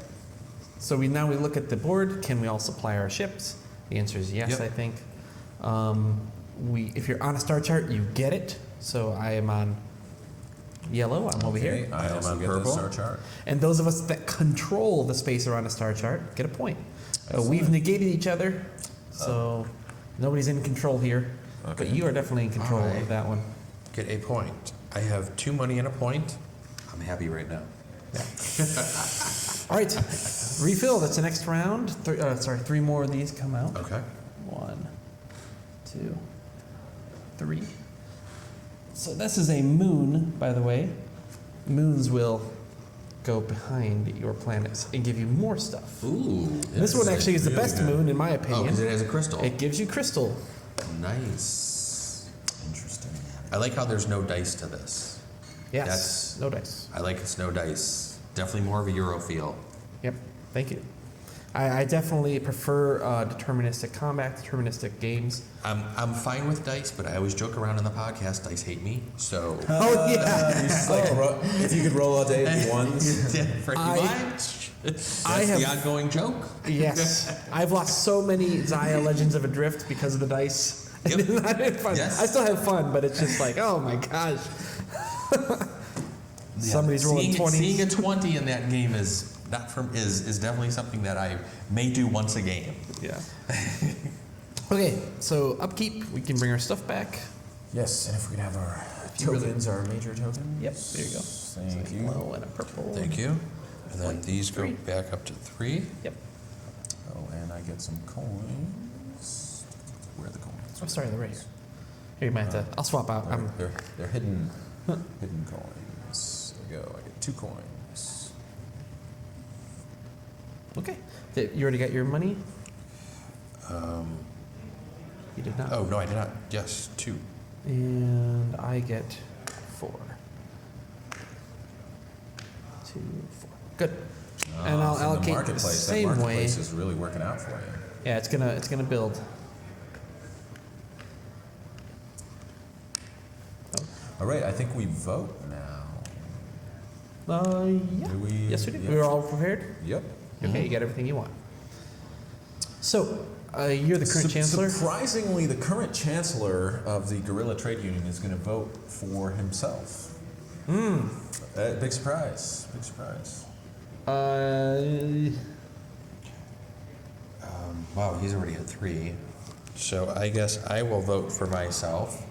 So we look at the board. Can we all supply our ships? The answer is yes, Yep. I think. If you're on a star chart, you get it. So I am on yellow. I'm over Okay, here. I I'm also on get purple. the star chart. And those of us that control the space around a star chart get a point. We've negated each other, so nobody's in control here. But Okay. you are definitely in control Alright. of that one. Get a point. I have 2 money and a point. I'm happy right now. All right, refill. That's the next round. 3 more of these come out. Okay. 1, 2, 3. So this is a moon, by the way. Moons will go behind your planets and give you more stuff. Ooh. This one actually is the really best good. moon, in my Oh, opinion. because it has a crystal. It gives you crystal. Nice. Interesting. I like how there's no dice to this. Yes. That's- No dice. I like it's no dice. Definitely more of a Euro feel. Yep. Thank you. I definitely prefer deterministic combat, deterministic games. I'm fine with dice, but I always joke around on the podcast. Dice hate me, so. Oh yeah. It's like, if you could roll all day with ones. Pretty I- much. That's I the have- ongoing joke. Yes. I've lost so many Zaya Legends of Adrift because of the dice. Yep. It's not been fun. Yes. I still have fun, but it's just like, oh my gosh. Somebody's rolling 20. Seeing a 20 in that game is is definitely something that I may do once a game. Yeah. Okay, so upkeep, we can bring our stuff back. Yes, and if we could have our you really- tokens, our major tokens. Yep, there you go. Thank So you. yellow and a purple. Thank you. And then these go 3. back up to 3. Yep. Oh, and I get some coins. Where are the coins? Oh, sorry, they're right here. Here, you might have to. I'll swap out. They're hidden, hidden coins. There we go. I get 2 coins. Okay. You already got your money? You did not. Oh, no, I did not. Yes, 2. And I get 4. 2, 4. Good. And I'll So allocate the the marketplace. That same way. marketplace is really working out for you. Yeah, it's gonna build. All right, I think we vote now. Yeah. Do we? Yes, we do. Yep. We're all prepared. Yep. Okay, you got everything you want. So, you're the current chancellor. Surprisingly, the current chancellor of the Guerrilla Trade Union is going to vote for himself. Big surprise. Big surprise. Wow, he's already at 3. So I guess I will vote for myself,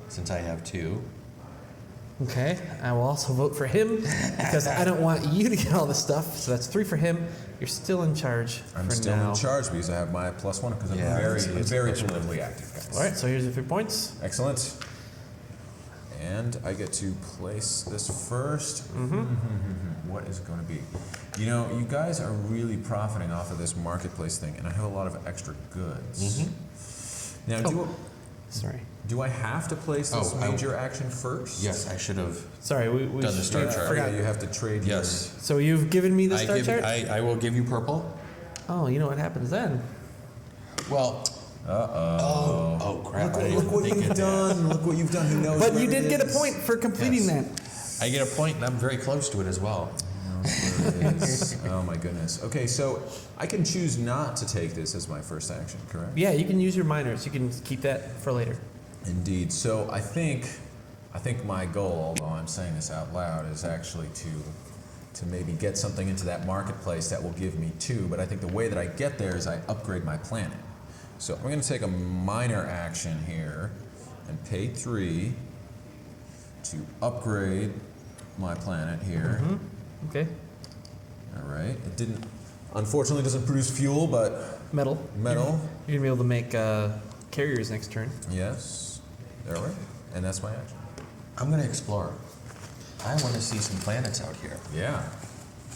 since I have 2. Okay, I will also vote for him because I don't want you to get all the stuff. So that's 3 for him. You're still in charge I'm for still now. in charge because I have my +1 because I'm Yeah, very politically active, guys. All right, so here's your 3 points. Excellent. And I get to place this first. What is it going to be? You know, you guys are really profiting off of this marketplace thing, and I have a lot of extra goods. Now, Sorry. do I have to place this Oh, major action first? Yes, I should have Sorry, we done the start chart. forgot. Yeah, you have to trade Yes. So you've given me the I, start give, chart? I will give you purple. Oh, you know what happens then? Well, oh crap. I didn't Look even what think you've of that. done. Look what you've done. He knows But where you did it get a is. point for completing Yes. that. I get a point, and I'm very close to it as well. Where it is. Oh my goodness. Okay, so I can choose not to take this as my first action, correct? Yeah, you can use your minors. You can keep that for later. Indeed. So I think my goal, although I'm saying this out loud, is actually to maybe get something into that marketplace that will give me 2. But I think the way that I get there is I upgrade my planet. So I'm going to take a minor action here and pay 3 to upgrade my planet here. Okay. All right. It unfortunately doesn't produce fuel, but Metal. metal. You're gonna be able to make carriers next turn. Yes. There we go. And that's my action. I'm going to explore. I want to see some planets out here. Yeah.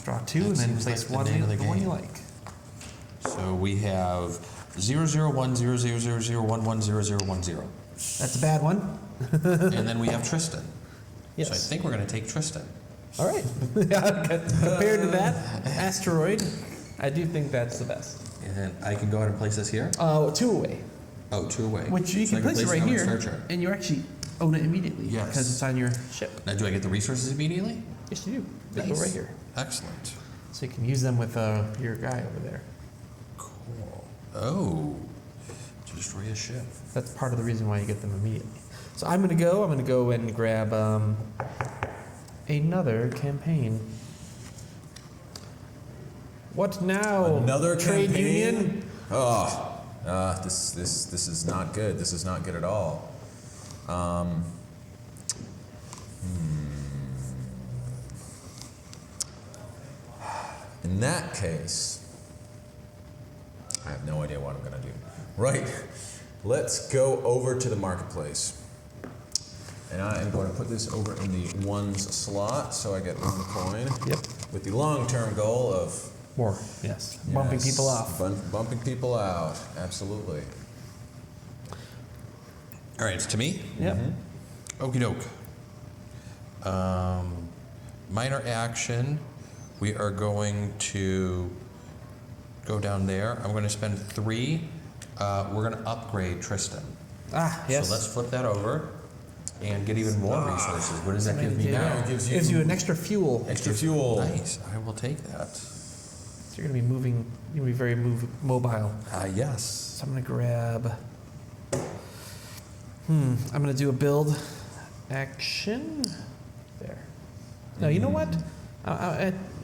Draw 2 That and then seems place like the one, name of the the one you game. like. So we have 00100011010, That's a bad one. and then we have Tristan. Yes. So I think we're going to take Tristan. All right. Compared to that asteroid, I do think that's the best. And then I can go ahead and place this here. 2 away, Oh, 2 away. which you So can I place it right on my here, start chart. and you actually own it immediately. Yes. Because it's on your ship. Now, do I get the resources immediately? Yes, you do. They go Nice. right here, Excellent. so you can use them with your guy over there. Cool. Oh, to destroy a ship. That's part of the reason why you get them immediately. So I'm gonna go and grab another campaign. What now? Another trade campaign? union? This is not good. This is not good at all. In that case, I have no idea what I'm gonna do. Right, let's go over to the marketplace. And I am going to put this over in the 1s slot, so I get 1 coin. Yep. With the long-term goal of More. Yes. Bumping yes, people off. Bumping people out, absolutely. All right, it's to me. Yep. Okie doke. Minor action. We are going to go down there. I'm going to spend 3. We're going to upgrade Tristan. Ah, yes. So let's flip that over and get even more resources. What does that give me Yeah. now? It gives Gives you an extra fuel. extra fuel. Nice. I will take that. So you're gonna be moving. You're gonna be very mobile. Yes. So I'm gonna grab. I'm gonna do a build action. There. No, you know what?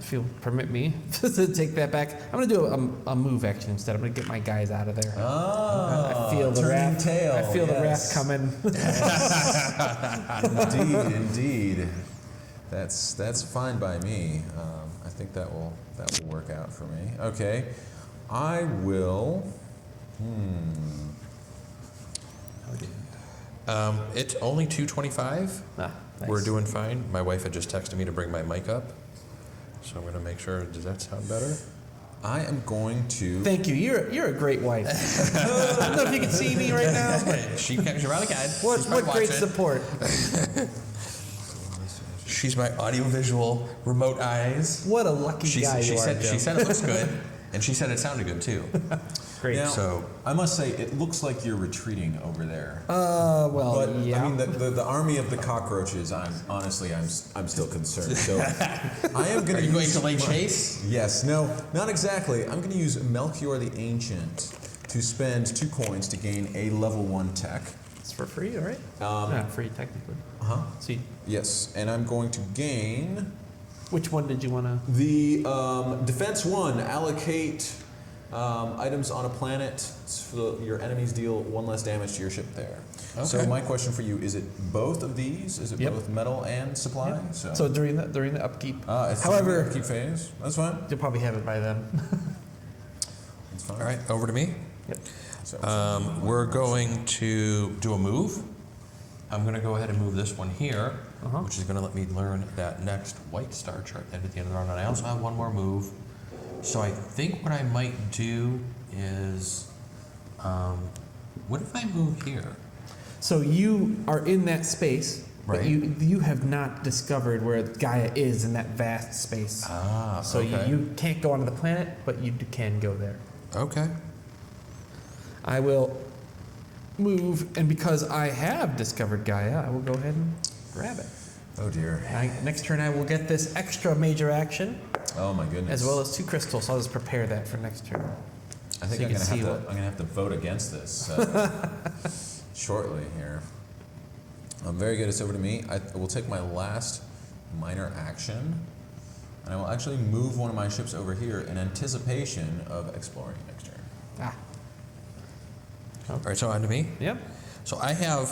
If you'll permit me to take that back, I'm gonna do a move action instead. I'm gonna get my guys out of there. Ah, I feel the turning wrath. tail. I feel the yes. wrath coming. Indeed. That's fine by me. I think that will work out for me. Okay, I will. It's only 2:25. Ah, nice. We're doing fine. My wife had just texted me to bring my mic up, so I'm going to make sure. Does that sound better? I am going to. Thank you. You're a great wife. I don't know if you can see me right now, but She's probably good. what great support. She's my audiovisual remote eyes. What a lucky guy you are, said Joe. she said it looks good, and she said it sounded good too. Great. Now, So- I must say, it looks like you're retreating over there. Well, But yeah. I mean, the army of the cockroaches. I'm still concerned. So I am going Are to. you going to lay chase? Yes. No. Not exactly. I'm going to use Melchior the Ancient to spend 2 coins to gain a level 1 tech. It's for free, all right? Not free, technically. See, Yes, and I'm going to gain which one did you want to? the defense 1. Allocate Items on a planet, so your enemies deal 1 less damage to your ship there. So Okay. my question for you, is it both of these? Is it Yep. both metal and supply? Yep. So, So during the upkeep. it's However, the upkeep phase. That's fine. you'll probably have it by then. That's fine. All right, over to me. Yep. So, We're going to do a move. I'm going to go ahead and move this one here, which is going to let me learn that next white star chart at the end of the round. And I also have one more move. So I think what I might do is, what if I move here? So you are in that space, but Right. you have not discovered where Gaia is in that vast space. Ah, So okay. you can't go onto the planet, but you can go there. Okay. I will move, and because I have discovered Gaia, I will go ahead and grab it. oh dear. Next turn, I will get this extra major action, Oh my goodness. as well as 2 crystals. So I'll just prepare that for next turn. I think so you I'm can see gonna have to vote against this shortly here. Very good. It's over to me. I will take my last minor action, and I will actually move one of my ships over here in anticipation of exploring next turn. Ah, All right, so on to me. yep. So I have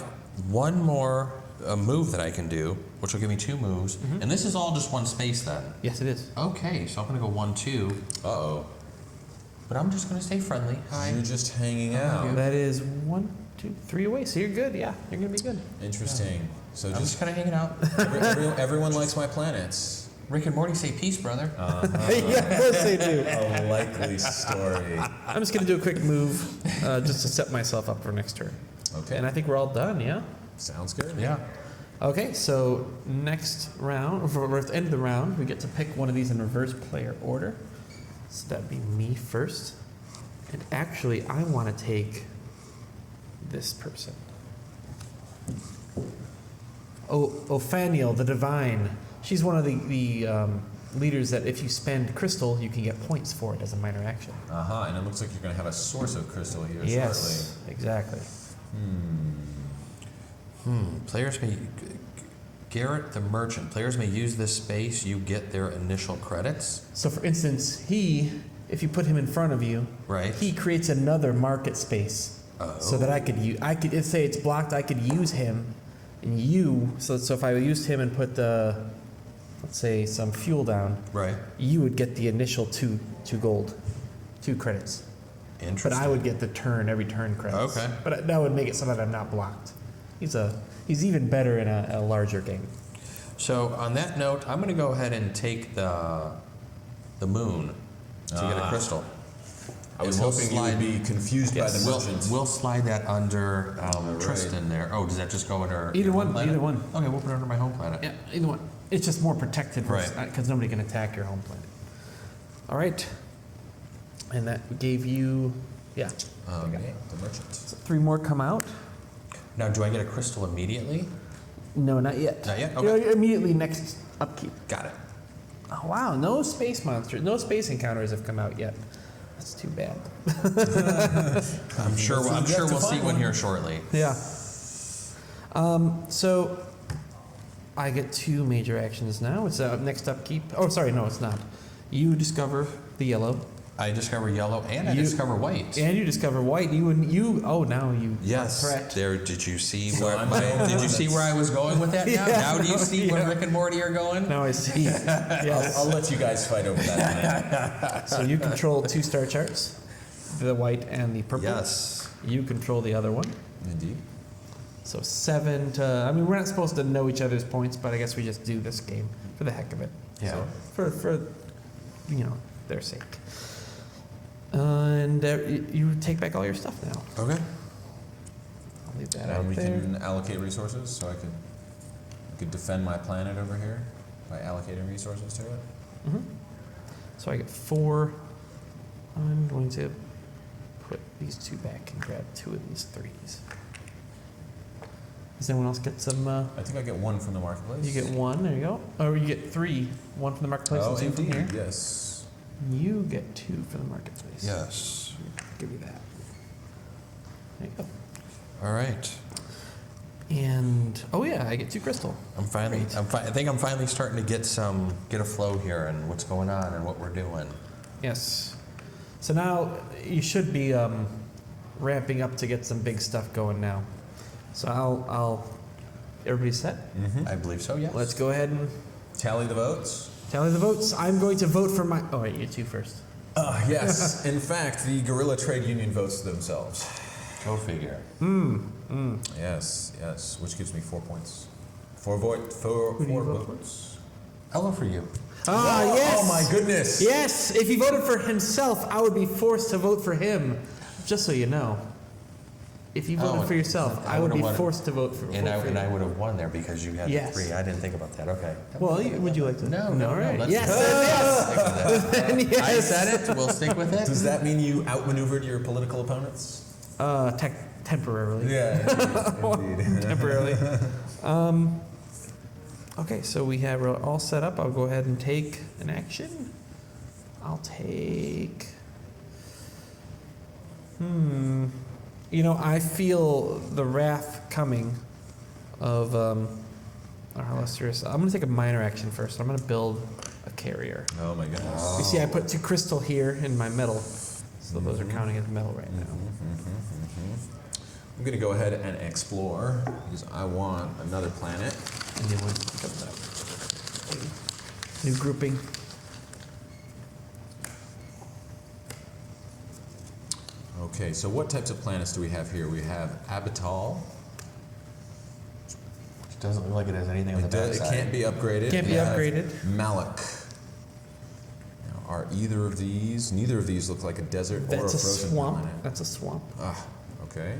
one more move that I can do, which will give me 2 moves. And this is all just one space then. Yes, it is. Okay, so I'm going to go 1, 2. Uh-oh. But I'm just going to stay friendly. Hi. You're just hanging out. That is 1, 2, 3 away. So you're good. Yeah, you're gonna be good. Interesting. So I'm just just kind of hanging out. everyone likes my planets. Rick and Morty say peace, brother. Yeah, of course they do. A likely story. I'm just gonna do a quick move, just to set myself up for next turn. Okay. And I think we're all done. Yeah. Sounds good. Yeah. Okay, so next round, for the end of the round, we get to pick one of these in reverse player order. So that'd be me first. And actually, I want to take this person. Ophaniel, the Divine. She's one of the leaders that if you spend crystal, you can get points for it as a minor action. And it looks like you're going to have a source of crystal here Yes, exactly. Players may. Garrett the Merchant. Players may use this space. You get their initial credits. So, for instance, if you put him in front of you, Right. he creates another market space, so that I could let's say it's blocked. I could use him, and so if I used him and put let's say some fuel down, Right. you would get the initial two gold, 2 credits. Interesting. But I would get the every turn credits. Okay. But that would make it so that I'm not blocked. He's even better in a larger game. So on that note, I'm going to go ahead and take the moon to get a crystal. I was And we'll hoping you would be confused by the merchant. We'll slide that under right. Tristan there. Oh, does that just go under Either your one, home planet? either one. Okay, we'll put it under my home planet. Yeah, either one. It's just more protected, Right. Because nobody can attack your home planet. All right. And that gave you, The merchant. So 3 more come out. Now, do I get a crystal immediately? No, not yet. Not yet? You know, Okay. immediately next upkeep. Got it. Oh, wow, no space monsters, no space encounters have come out yet. That's too bad. I'm sure we'll see one here shortly. Yeah. So I get 2 major actions now. It's next upkeep. Oh, sorry, no, it's not. You discover the yellow. I discover yellow and I You- discover white. And you discover white. Now you Yes. threat. There. Did you see So where I'm going Did you see where I was going with that? Now, Yeah. now do you see where Yeah. Rick and Morty are going? Now I see. Yes. I'll let you guys fight over that. So you control 2 star charts, the white and the purple. Yes. You control the other one. Indeed. So 7 to. I mean, we're not supposed to know each other's points, but I guess we just do this game for the heck of it. Yeah. So, for their sake. And you take back all your stuff now. Okay. I'll leave that And out we there. can allocate resources, so I could defend my planet over here by allocating resources to it. Mm-hmm. So I get 4. I'm going to put these 2 back and grab 2 of these 3s. Does anyone else get some? I think I get 1 from the marketplace. You get 1. There you go. Or you get 3. 1 from the marketplace Oh, and 2 indeed. from here. Yes. You get 2 from the marketplace. Yes. Give you that. There you go. All right. And I get 2 crystal. I think I'm finally starting to get a flow here and what's going on and what we're doing. Yes. So now you should be ramping up to get some big stuff going now. So I'll everybody set? I believe so, yes. Let's go ahead and Tally the votes. tally the votes. I'm going to vote for my. Oh wait, you two first. Yes. In fact, the Guerrilla Trade Union votes themselves. Go figure. Yes, yes. Which gives me 4 points. Four Who do you vote for? votes. I'll vote for you. Ah, yes. Oh my goodness. Yes. If he voted for himself, I would be forced to vote for him. Just so you know. If you voted for yourself, I would be forced to vote for. And vote for I you. would have won there because you had Yes. 3. I didn't think about that. Okay. Well, would you like to? No, All right. let's- Yes. Then Then yes. I said it. We'll stick with it. Does that mean you outmaneuvered your political opponents? Temporarily. Yeah, indeed. Temporarily. Okay, so we're all set up. I'll go ahead and take an action. I'll take. You know, I feel the wrath coming of our illustrious. I'm going to take a minor action first. I'm going to build a carrier. Oh my goodness. You see, I put 2 crystal here in my metal, so those are counting as metal right now. I'm gonna go ahead and explore because I want another planet. And new one comes up. New grouping. Okay, so what types of planets do we have here? We have Abital. It doesn't look like it has anything on the It backside. can't be upgraded. Can't be We have upgraded. Malak. Now, are either of these? Neither of these look like a desert or a That's a frozen swamp. planet. That's a swamp. Ah, okay.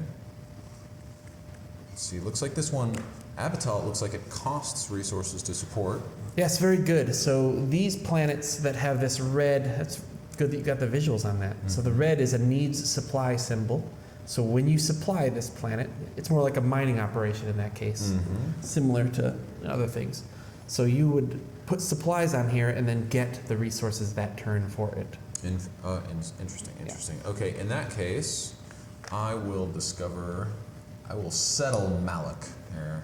Let's see, looks like this one, Abital, looks like it costs resources to support. Yes, very good. So these planets that have this red, that's good that you got the visuals on that. So the red is a needs supply symbol. So when you supply this planet, it's more like a mining operation in that case, similar to other things. So you would put supplies on here and then get the resources that turn for it. Interesting. Okay, in that case, I will settle Malak here,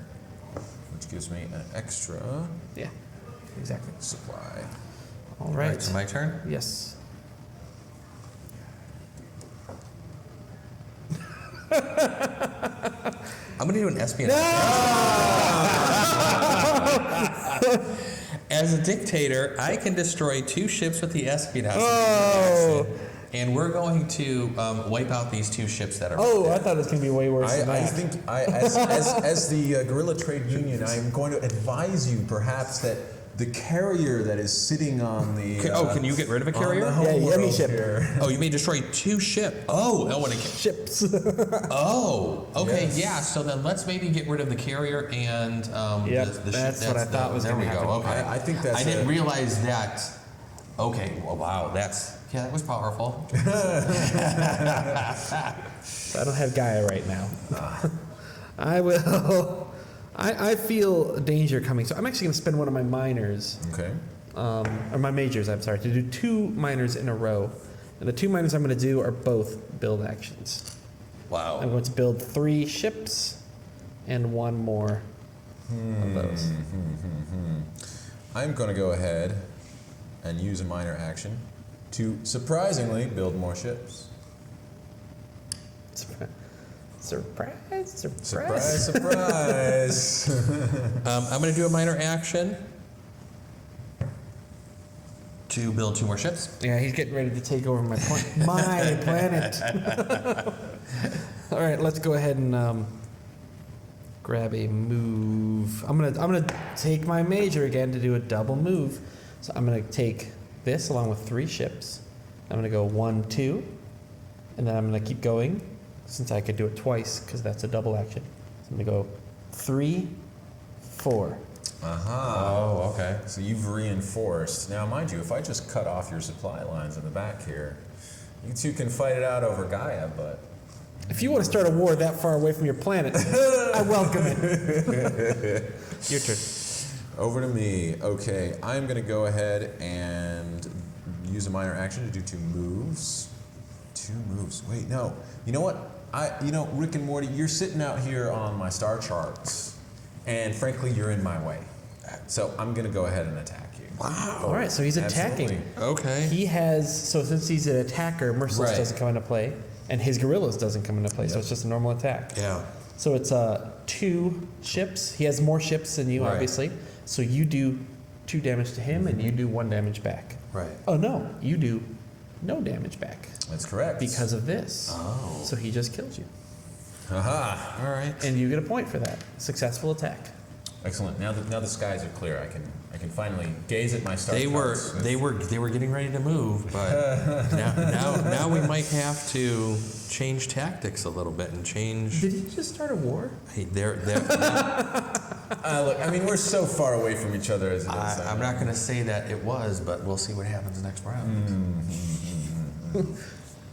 which gives me an extra Yeah, exactly. supply. All All right. right, so my turn. Yes. I'm going to do an espionage. As a dictator, I can destroy 2 ships with the espionage. Oh. And we're going to wipe out these 2 ships that are. Oh, I thought it was going to be way worse than I that. think, as the Guerrilla Trade Union, I'm going to advise you perhaps that the carrier that is sitting on the. Can you get rid of a on carrier? the Yeah, homeworld any ship. here. Oh, you may destroy 2 ships. Ships. Oh, okay, Yes. yeah. So then let's maybe get rid of the carrier and Yep, that's what I thought was there gonna we go. happen. Okay, I think that's I didn't it. realize that. Okay, well, wow, that was powerful. I don't have Gaia right now. I will. I feel danger coming, so I'm actually going to spend one of my minors, Okay. or my majors, I'm sorry, to do 2 minors in a row. And the 2 minors I'm going to do are both build actions. I'm Wow. going to build 3 ships and 1 more of those. I'm going to go ahead and use a minor action to surprisingly build more ships. Surprise! Surprise, surprise. I'm going to do a minor action to build 2 more ships. Yeah, he's getting ready to take over my my planet. All right, let's go ahead and grab a move. I'm gonna take my major again to do a double move. So I'm gonna take this along with 3 ships. I'm gonna go 1, 2, and then I'm gonna keep going since I could do it twice because that's a double action. So I'm gonna go 3, 4. Oh, okay. So you've reinforced. Now, mind you, if I just cut off your supply lines in the back here, you 2 can fight it out over Gaia, but. If you want to start a war that far away from your planet, I welcome it. Your turn. Over to me. Okay, I'm going to go ahead and use a minor action to do 2 moves. 2 moves. Wait, no. You know what? Rick and Morty, you're sitting out here on my star charts, and frankly, you're in my way. So I'm going to go ahead and attack you. Wow. All right, so he's attacking. Absolutely. Okay. He has, so since he's an attacker, Merciless Right. doesn't come into play, and his Gorillas doesn't come into play, so it's just a normal attack. Yeah. So it's 2 ships. He has more ships than you, Right. obviously. So you do 2 damage to him, and you do 1 damage back. Right. Oh no, you do no damage back That's correct. because of this. Oh. So he just kills you, Aha. All right. and you get a point for that successful attack. Excellent. Now the skies are clear, I can finally gaze at my star They were charts. they were getting ready to move, but now we might have to change tactics a little bit and change. Did he just start a war? Hey, Look, I mean, we're so far away from each other as it is. I'm not going to say that it was, but we'll see what happens next round.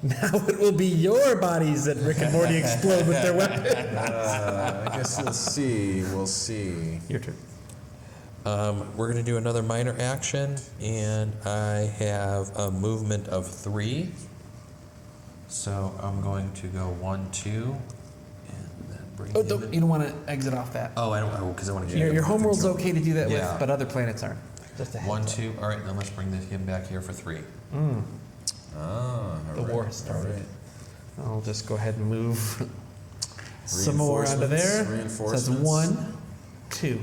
Now it will be your bodies that Rick and Morty explode with their weapons. I guess we'll see. We'll see. Your turn. We're going to do another minor action, and I have a movement of 3. So I'm going to go 1, 2, and then bring Oh, him in. you don't want to exit off that. Oh, I don't, because I want to keep Your homeworld's okay to do that Yeah. with, but other planets aren't. Just a heads 1, up. 2. All right, then let's bring him back here for 3. Ah, The war has started. All right. I'll just go ahead and move some more onto there. So that's Reinforcements. 1, 2.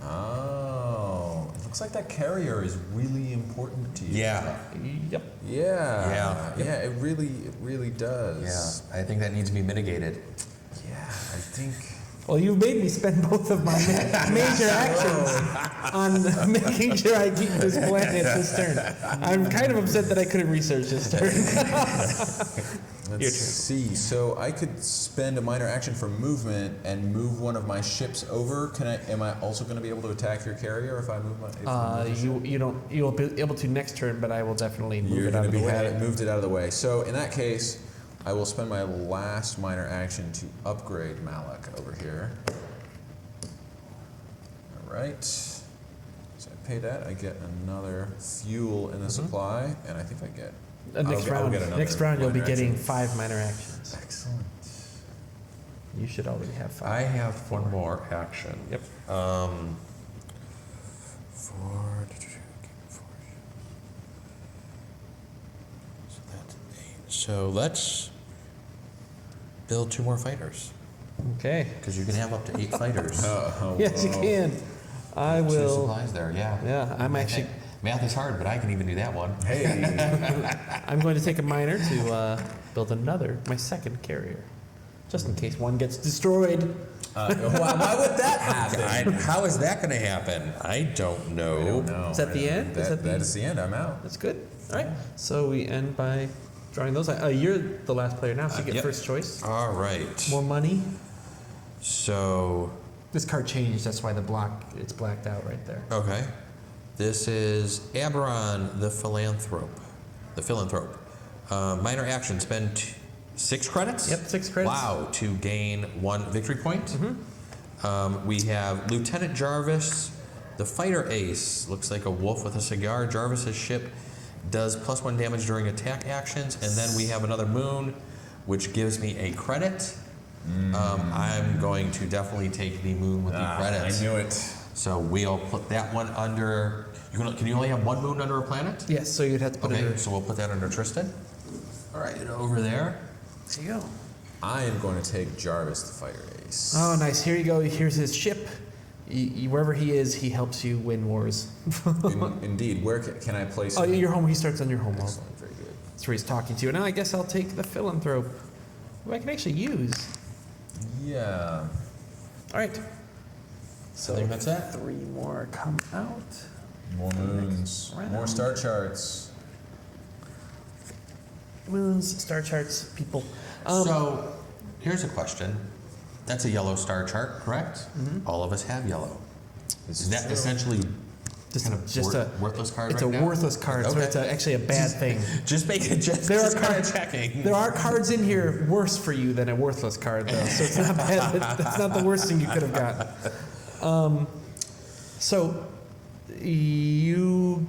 Oh, it looks like that carrier is really important to you. Yeah. Yep. Yeah. Yeah. It really does. Yeah, I think that needs to be mitigated. Yeah, I think. Well, you made me spend both of my major actions on making sure I keep this planet this turn. I'm kind of upset that I couldn't research this turn. Let's Your turn. see. So I could spend a minor action for movement and move one of my ships over. Am I also going to be able to attack your carrier if I move my? If I move my ship? You'll be able to next turn, but I will definitely move You're it out going of to the be way. moved it out of the way. So in that case, I will spend my last minor action to upgrade Malak over here. All right. So I pay that. I get another fuel in the supply, and I think I get. Next I'll round, get another next round you'll be minor getting action. 5 minor actions. Excellent. You should already have 5. I have 1 more action. Yep. So let's build 2 more fighters, Okay. because you can have up to 8 fighters. Yes, you can. I 2 will. supplies there, yeah. Yeah, I'm actually. Math is hard, but I can even do that one. Hey. I'm going to take a minor to build my second carrier, just in case one gets destroyed. Why would that happen? How is that going to happen? I don't know. I don't know. Is that the end? Is that the- That is the end. I'm out. That's good. All right. So we end by drawing those. You're the last player now, so you get Yep. first choice. All right. More money. So, This card changed. That's why it's blacked out right there. okay. This is Aberon the Philanthrope. Minor action, spend 6 credits? Yep, 6 credits. Wow, to gain 1 victory point. We have Lieutenant Jarvis, the fighter ace. Looks like a wolf with a cigar. Jarvis's ship does +1 damage during attack actions. And then we have another moon, which gives me a credit. I'm going to definitely take the moon with the credits. I knew it. So we'll put that one under. Can you only have 1 moon under a planet? Yes. So you'd have to put it. Okay, so we'll put that under Tristan. All right, over there. There you go. I am going to take Jarvis, the fighter ace. Oh, nice. Here you go. Here's his ship. Wherever he is, he helps you win wars. Indeed. Where can I place Oh, him? your home. He starts on your home world. Excellent. Very good. That's where he's talking to you. Now I guess I'll take the philanthrope, who I can actually use. Yeah. All right. So I think that's it. 3 more come out. More moons. round. More star charts. Moons, star charts, people. So here's a question. That's a yellow star chart, correct? All of us have yellow. This Is that true. essentially Just, kind of just a worthless card It's right a now? worthless card, so Okay. it's actually a bad thing. Just make it just There are kind of cards. checking. There are cards in here worse for you than a worthless card, though. So it's not bad. That's not the worst thing you could have gotten. So you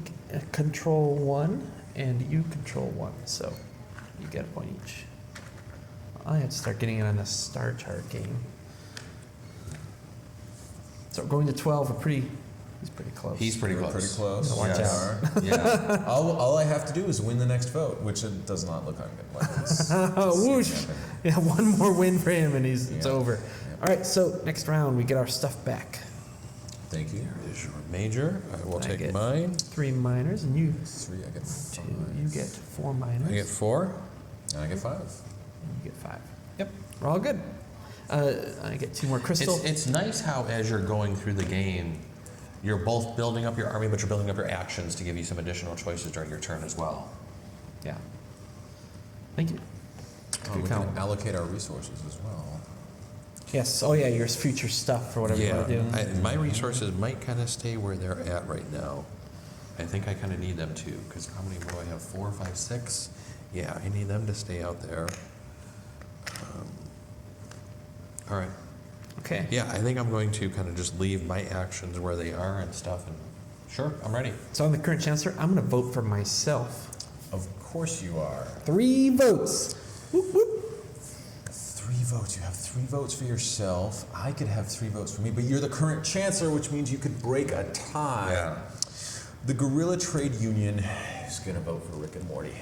control 1, and you control 1. So you get a point each. I have to start getting in on this star chart game. So going to 12, a pretty He's pretty close. He's pretty We're close. pretty close. Watch Yes. out. Yeah. All I have to do is win the next vote, which it does not look like it's Whoosh. happening. Yeah, one more win for him and it's Yeah. over. Yeah. All right, so next round we get our stuff back. Thank you. Here's your major. I will I take get mine. 3 minors, and you 3, I get 5. 2. You get 4 minors. I get 4. And I get 5. And you get 5. Yep, we're all good. I get 2 more crystal. It's nice how as you're going through the game, you're both building up your army, but you're building up your actions to give you some additional choices during your turn as well. Yeah. Thank you. We count. can allocate our resources as well. Yes. Oh yeah, your future stuff or whatever you want to do. My resources might kind of stay where they're at right now. I think I kind of need them to, because how many do I have? 4, 5, 6? Yeah, I need them to stay out there. All right. Okay. Yeah, I think I'm going to kind of just leave my actions where they are and stuff. And sure, I'm ready. So I'm the current chancellor. I'm going to vote for myself. Of course you are. 3 votes. Whoop, whoop. 3 votes. You have 3 votes for yourself. I could have 3 votes for me, but you're the current chancellor, which means you could break a tie. Yeah. The Guerrilla Trade Union is going to vote for Rick and Morty.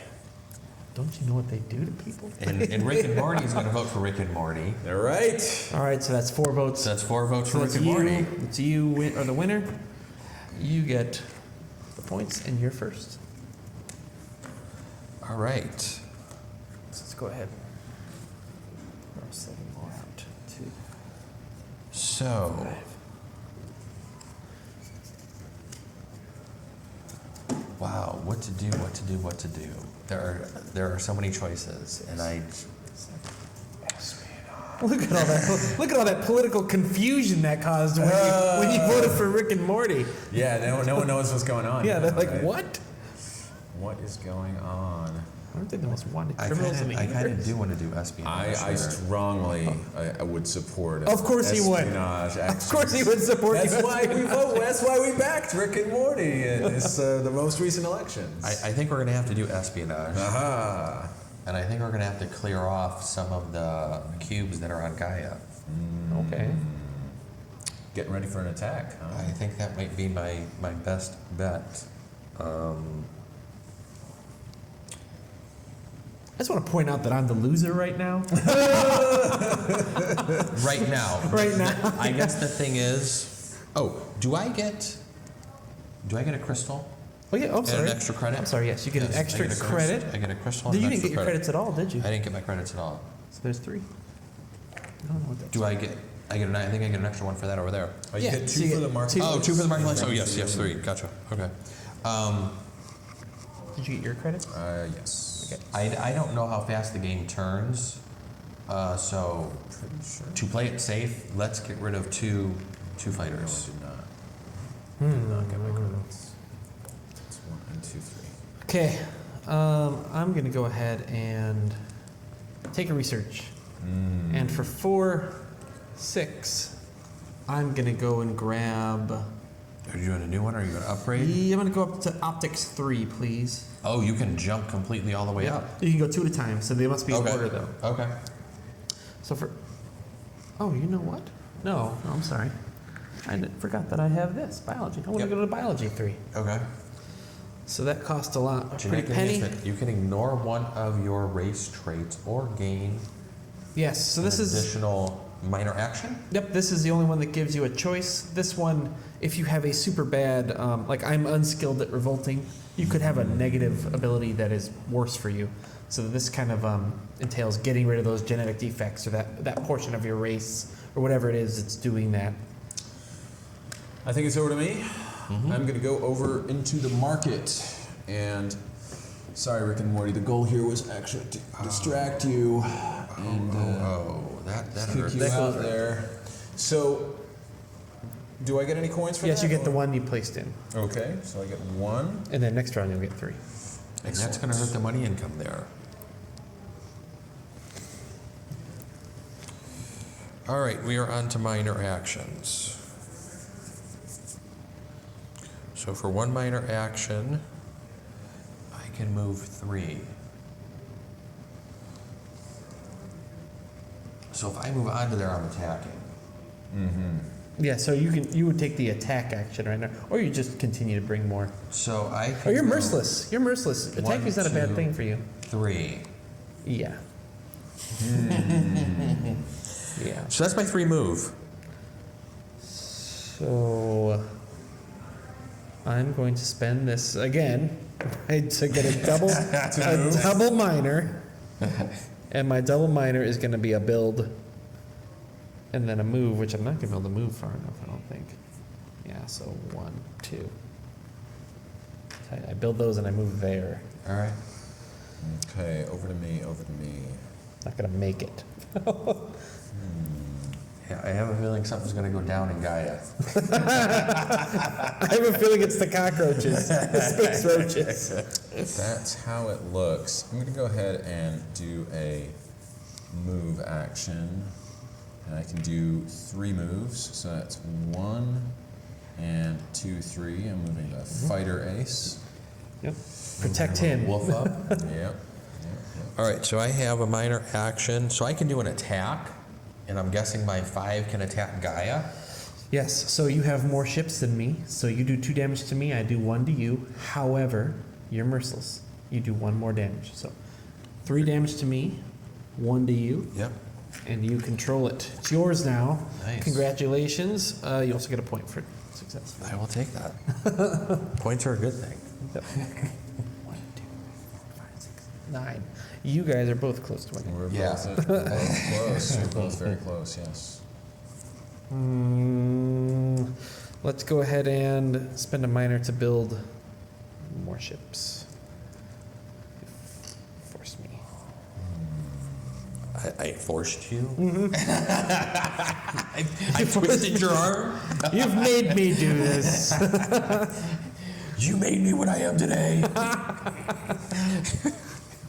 Don't you know what they do to people? And Rick and Morty is going to vote for Rick and Morty. All right. All right, so that's 4 votes. So that's 4 votes for So Rick it's and you. Morty. It's you are the winner. You get the points, and you're first. All right. So let's go ahead. 7 more out. 2. So, wow, what to do, what to do, what to do. There are so many choices, and I. Look at all that! Look at all that political confusion that caused when you voted for Rick and Morty. Yeah, no one knows what's going on. Yeah, they're like, right? what? What is going on? Aren't they the most wanted I criminals in the kind universe? of do want to do espionage. I here. strongly I would support it. Of course he would. Espionage Of course he would support That's you. why we vote. That's why we backed Rick and Morty in the most recent elections. I think we're going to have to do espionage, Aha. and I think we're going to have to clear off some of the cubes that are on Gaia. Okay. Getting ready for an attack, huh? I think that might be my best bet. I just want to point out that I'm the loser right now. Right now. Right now. I guess the thing is, do I get a crystal? Oh yeah. I'm And sorry. an extra credit? I'm sorry. Yes, you get Yes, an I extra get a credit. I get a crystal. You and an didn't get extra your credit. credits at all, did you? I didn't get my credits at all. So there's 3. I don't know what that's. Do I get? I think I get an extra one for that over there. Oh, you Yeah, get so 2 you for get the market. 2. Oh, 2 for the marketplace. Oh, And yes, then yes, 3. Gotcha. Okay. Did you get your credits? Yes. Okay. I don't know how fast the game turns, so Pretty sure. to play it safe, let's get rid of two No, I fighters. did not. Okay, my credits. It's 1 and 2, 3. Okay. I'm gonna go ahead and take a research, and for 4, 6, I'm gonna go and grab. Are you doing a new one or are you going to upgrade? I'm gonna go up to optics 3, please. Oh, you can jump completely all the way up. You can go 2 at a time, so they must be in Okay. order though. Okay. So for. Oh, you know what? No, I'm sorry. Forgot that I have this biology. I want to Yep. go to biology 3. Okay. So that costs a lot. A pretty Genetic penny. enhancement. You can ignore one of your race traits or gain Yes. So this an is. additional minor action. Yep, this is the only one that gives you a choice. This one, if you have a super bad, like I'm unskilled at revolting, you could have a negative ability that is worse for you. So this kind of entails getting rid of those genetic defects or that portion of your race or whatever it is that's doing that. I think it's over to me. I'm going to go over into the market. And sorry, Rick and Morty, the goal here was actually to distract you and That kick hurts. you out there. So, do I get any coins for that? Yes, you get the or- one you placed in. Okay, so I get 1. And then next round you'll get 3. And that's going to hurt the money income there. All right, we are on to minor actions. So for 1 minor action, I can move 3. So if I move onto there, I'm attacking. Yeah, so you would take the attack action right now, or you just continue to bring more. So I. Oh, you're go merciless. You're merciless. Attack is not a bad 1, 2, thing for you. 3. Yeah. Yeah. So that's my 3 move. So I'm going to spend this again to get a double minor, and my double minor is going to be a build, and then a move, which I'm not going to be able to move far enough, I don't think. Yeah. So 1, 2. I build those and I move there. All right. Okay, over to me, over to me. Not going to make it. Yeah, I have a feeling something's going to go down in Gaia. I have a feeling it's the cockroaches, the space roaches. That's how it looks. I'm going to go ahead and do a move action. And I can do 3 moves. So that's 1 and 2, 3. I'm moving the fighter ace. Yep. Protect him. Wolf up. Yep. All right, so I have a minor action. So I can do an attack, and I'm guessing my 5 can attack Gaia. Yes, so you have more ships than me, so you do 2 damage to me, I do 1 to you. However, you're merciless. You do 1 more damage. So 3 damage to me, 1 to you, Yep. and you control it. It's yours now. Nice. Congratulations. You also get a point for success. I will take that. Points are a good thing. Yep. 1, 2, 3, 4, 5, 6, 9. You guys are both close to winning. We're Yeah. both close. We're both very close, yes. Let's go ahead and spend a minor to build more ships. Force me. I forced you? I twisted your arm? You've made me do this. You made me what I am today.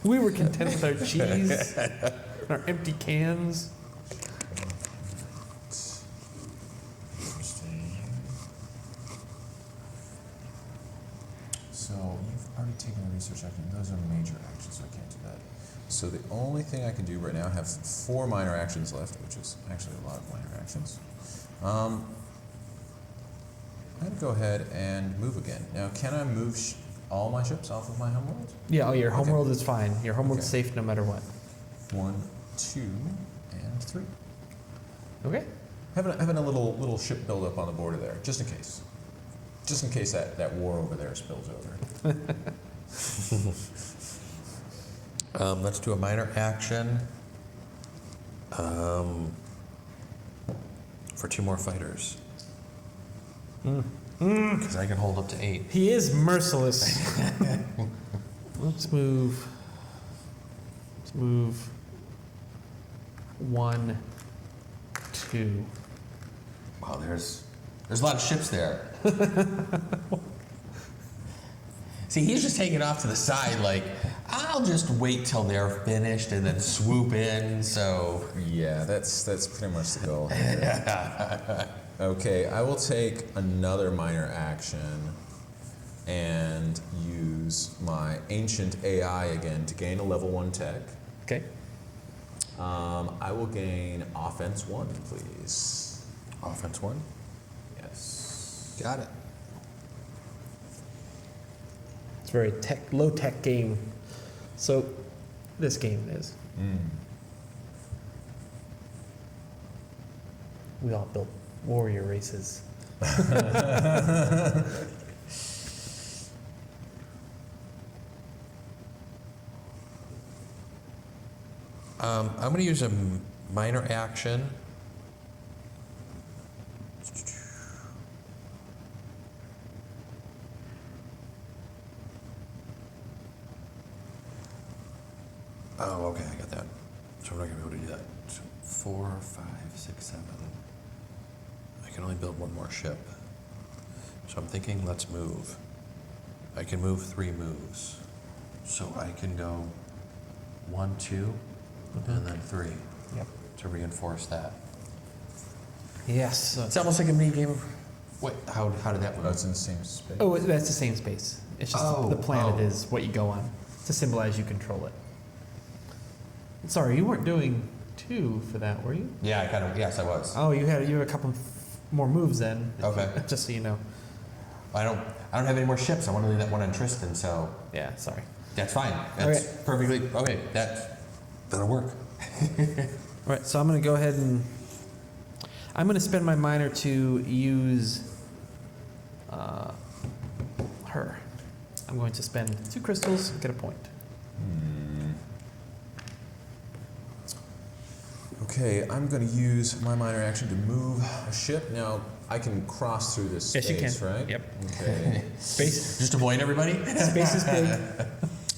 We were content with our cheese, our empty cans. Interesting. So you've already taken the research action. Those are major actions, so I can't do that. So the only thing I can do right now, I have 4 minor actions left, which is actually a lot of minor actions. I'm going to go ahead and move again. Now, can I move all my ships off of my homeworld? Yeah, oh, your Okay. homeworld is fine. Your homeworld's Okay. safe no matter what. 1, 2, and 3. Okay? Having a little ship build up on the border there, just in case. Just in case that war over there spills over. Let's do a minor action for 2 more fighters. Because I can hold up to 8. He is merciless. Let's move. Let's move. 1, 2. Wow, there's a lot of ships there. See, he's just taking off to the side like, I'll just wait till they're finished and then swoop in, so... Yeah, that's pretty much the goal here. Okay, I will take another minor action and use my ancient AI again to gain a level 1 tech. Okay. I will gain offense 1, please. Offense 1? Yes. Got it. It's a very low tech game. So this game is. We all built warrior races. I'm going to use a minor action. Oh, okay, I got that. So we're not going to be able to do that. So 4, 5, 6, 7. I can only build 1 more ship. So I'm thinking, let's move. I can move 3 moves. So I can go 1, 2, and then 3 Yep. to reinforce that. Yes. It's almost like a mini game of. Wait, how did that work? Oh, it's in the same space. Oh, that's the same space. It's just Oh, the planet oh. is what you go on to symbolize you control it. Sorry, you weren't doing 2 for that, were you? Yeah, I kind of. Yes, I was. Oh, you had a couple more moves then. Okay. Just so you know. I don't have any more ships. I want to leave that one on Tristan, so Yeah, sorry. that's fine. That's Okay. perfectly okay. That'll work. All right, so I'm going to go ahead and I'm going to spend my minor to use her. I'm going to spend 2 crystals and get a point. Okay, I'm going to use my minor action to move a ship. Now, I can cross through this Yes, space, you can. right? Yep. Okay. Space, Just avoid everybody. space is big.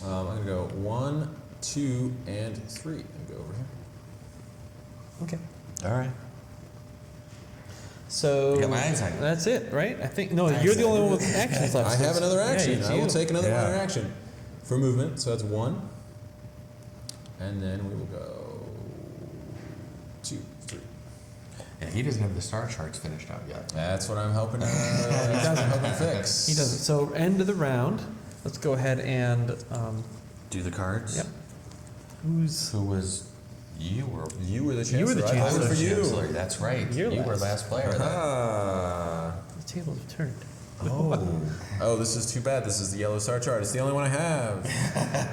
I'm going to go 1, 2, and 3 and go over here. Okay. All right. So You got my eyes on you. that's it, right? I think no, you're the only one with actions left. I so have it's- another action. Yeah, I will it's you. take another Yeah. minor action for movement. So that's 1. And then we will go 2, 3. Yeah, he doesn't have the star charts finished out yet. That's what I'm hoping. That's what I'm hoping to fix. He doesn't. So end of the round. Let's go ahead and Do the cards. yep. Who's Who was you were? You were the chancellor. You were the I voted chancellor. for you. Chancellor. That's right. You're you were last. last player. Then. Ah. the tables have turned? Oh, this is too bad. This is the yellow star chart. It's the only one I have.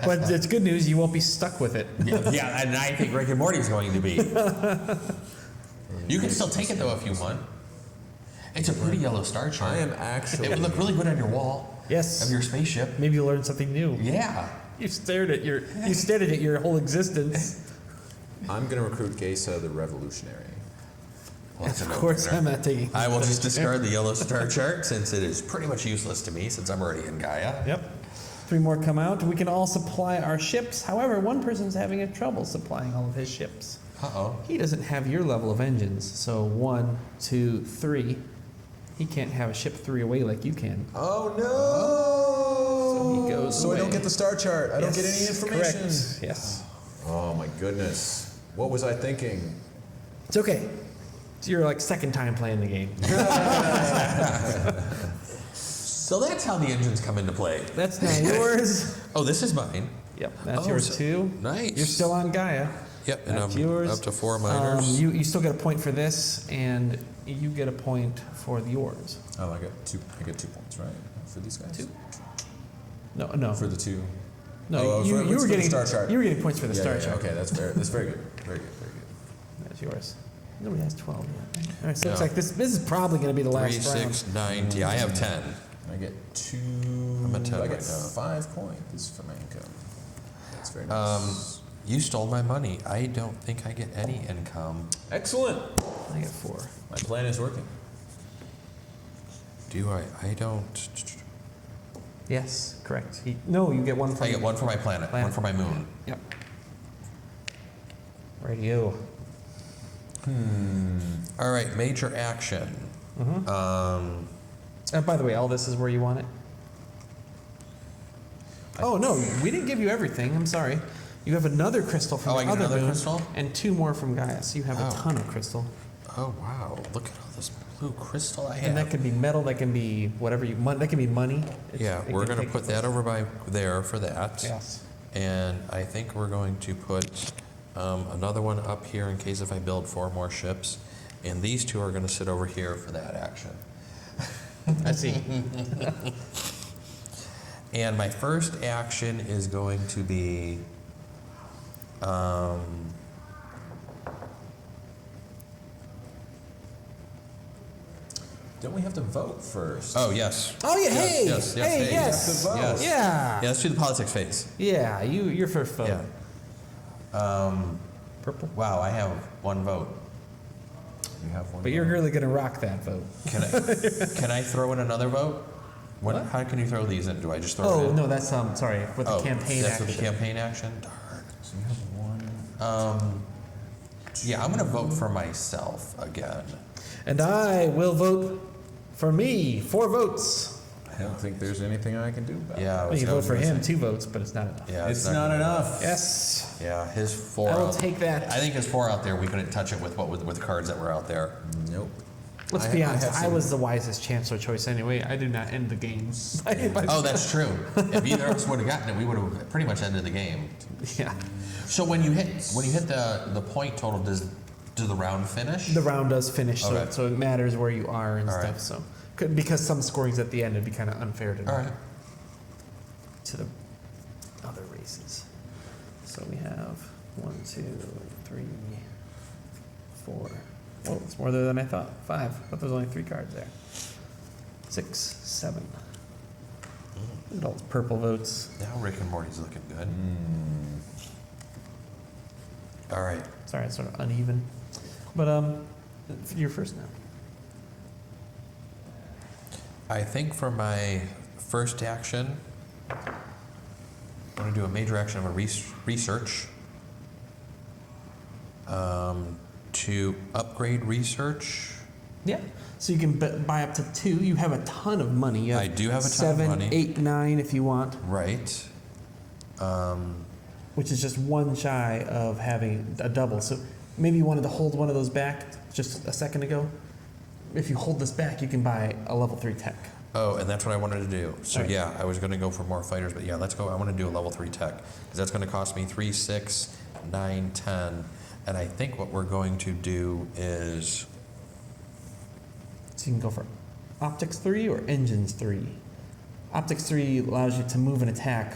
But it's good news. You won't be stuck with it. Yeah, and I think Rick and Morty is going to be. You can still take it though if you want. It's a pretty yellow star chart. I am It actually. would look really good on your wall Yes. of your spaceship. Maybe you'll learn something new. Yeah. You stared at it your whole existence. I'm going to recruit Gaia the Revolutionary. Well, that's Of a course, no-brainer. I'm not taking. I will just discard the yellow star chart since it is pretty much useless to me since I'm already in Gaia. Yep. 3 more come out. We can all supply our ships. However, one person's having a trouble supplying all of his ships. Uh-oh. He doesn't have your level of engines. So 1, 2, 3. He can't have a ship 3 away like you can. Oh no! So he goes So I don't away. get the star chart. I don't get any Yes, information. Correct. Yes. Oh my goodness! What was I thinking? It's okay. It's your like second time playing the game. So that's how the engines come into play. That's not yours. Oh, this is mine. Yep, that's Oh, yours so- too. Nice. You're still on Gaia. Yep, and That's I'm yours. up to 4 minors. You still get a point for this, and you get a point for yours. Oh, I get 2. I get 2 points, right? For these guys. 2. No. For the 2. No, Oh, you for were the getting star chart. You were getting points for the Yeah, star yeah, chart. Okay, that's very good. Very good. Very good. That's yours. Nobody has 12 yet. All right, so it's No. like this is probably going to be the 3, last round. 6, 9, 10. I have 10. I get 2. I'm at 10 I right get now. 5 points for my income. That's very nice. You stole my money. I don't think I get any income. Excellent. I get 4. My plan is working. Do I? I don't. Yes, correct. No, you get 1 for I get 1 for my planet, 1 for my moon. Yep. Radio. All right, major action. By the way, all this is where you want it? Oh, no, we didn't give you everything. I'm sorry. You have another crystal from Oh, the I get other another moon, crystal? and 2 more from Gaia, so you have Oh. a ton of crystal. Oh wow! Look at all this blue crystal I have. And that can be metal, that can be whatever you want. That can be money. Yeah, It we're can gonna take- put that over by there for that. Yes. And I think we're going to put another one up here in case if I build 4 more ships. And these 2 are gonna sit over here for that action. I see. And my first action is going to be, Don't we have to vote first? oh yes. Oh, yeah, Yes, hey! yes, yes, Hey, hey, yes! To vote. Yes. Yeah! Yeah, let's do the politics phase. Yeah, you're first vote. Yeah. Purple. Wow, I have 1 vote. You have 1. But you're really going to rock that vote. Can I throw in another vote? What? How can you throw these in? Do I just throw it Oh, in? no, that's, sorry, with the campaign that's action. with the campaign action? Darn. So you have 1. Yeah, I'm going to vote for myself again. And I will vote for me. 4 votes. I don't think there's anything I can do about it. Yeah, I Well, was you vote for gonna him, say- 2 votes, but it's not enough. Yeah, It's not enough. Yes. Yeah, his 4. I will out- take that. I think his 4 out there. We couldn't touch it with with cards that were out there. Nope. Let's I- be I honest, have I some- was the wisest chancellor choice anyway. I did not end the game. Oh, that's true. If either of us would have gotten it, we would have pretty much ended the game. Yeah. So when you hit the point total, Does the round finish? The round does finish, Okay. so it matters where you are and All stuff. right. So because some scoring's at the end, it'd be kind of unfair to All right. to the other races. So we have 1, 2, 3, 4. Well, it's more than I thought. 5, but there's only 3 cards there. 6, 7. Look at all those purple votes. Now Rick and Morty's looking good. All right. Sorry, it's sort of uneven. But you're first now. I think for my first action, I'm going to do a major action of a research to upgrade research. Yeah. So you can buy up to 2. You have a ton of money. You have I do have a ton of 7, money. 8, 9 if you want. Right. Which is just 1 shy of having a double. So maybe you wanted to hold one of those back just a second ago. If you hold this back, you can buy a level 3 tech. Oh, and that's what I wanted to do. So Right. yeah, I was going to go for more fighters, but yeah, let's go. I want to do a level 3 tech because that's going to cost me 3, 6, 9, 10. And I think what we're going to do is So you can go for Optics 3 or Engines 3. Optics 3 allows you to move an attack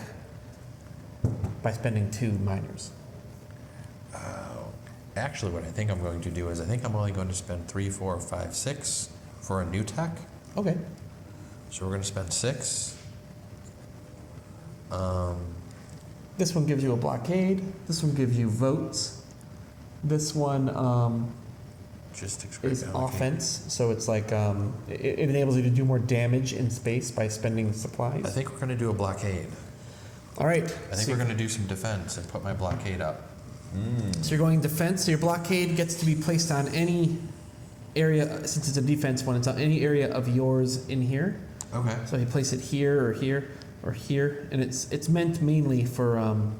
by spending 2 minors. actually what I think I'm going to do is I think I'm only going to spend 3, 4, 5, 6 for a new tech. Okay. So we're going to spend 6. This one gives you a blockade. This one gives you votes. This one Logistics is breakdown, okay. offense, so it's like it enables you to do more damage in space by spending supplies. I think we're going to do a blockade. All right. I think we're going to do some defense and put my blockade up. So you're going defense. So your blockade gets to be placed on any area, since it's a defense one. It's on any area of yours in here. Okay. So you place it here or here or here, and it's meant mainly for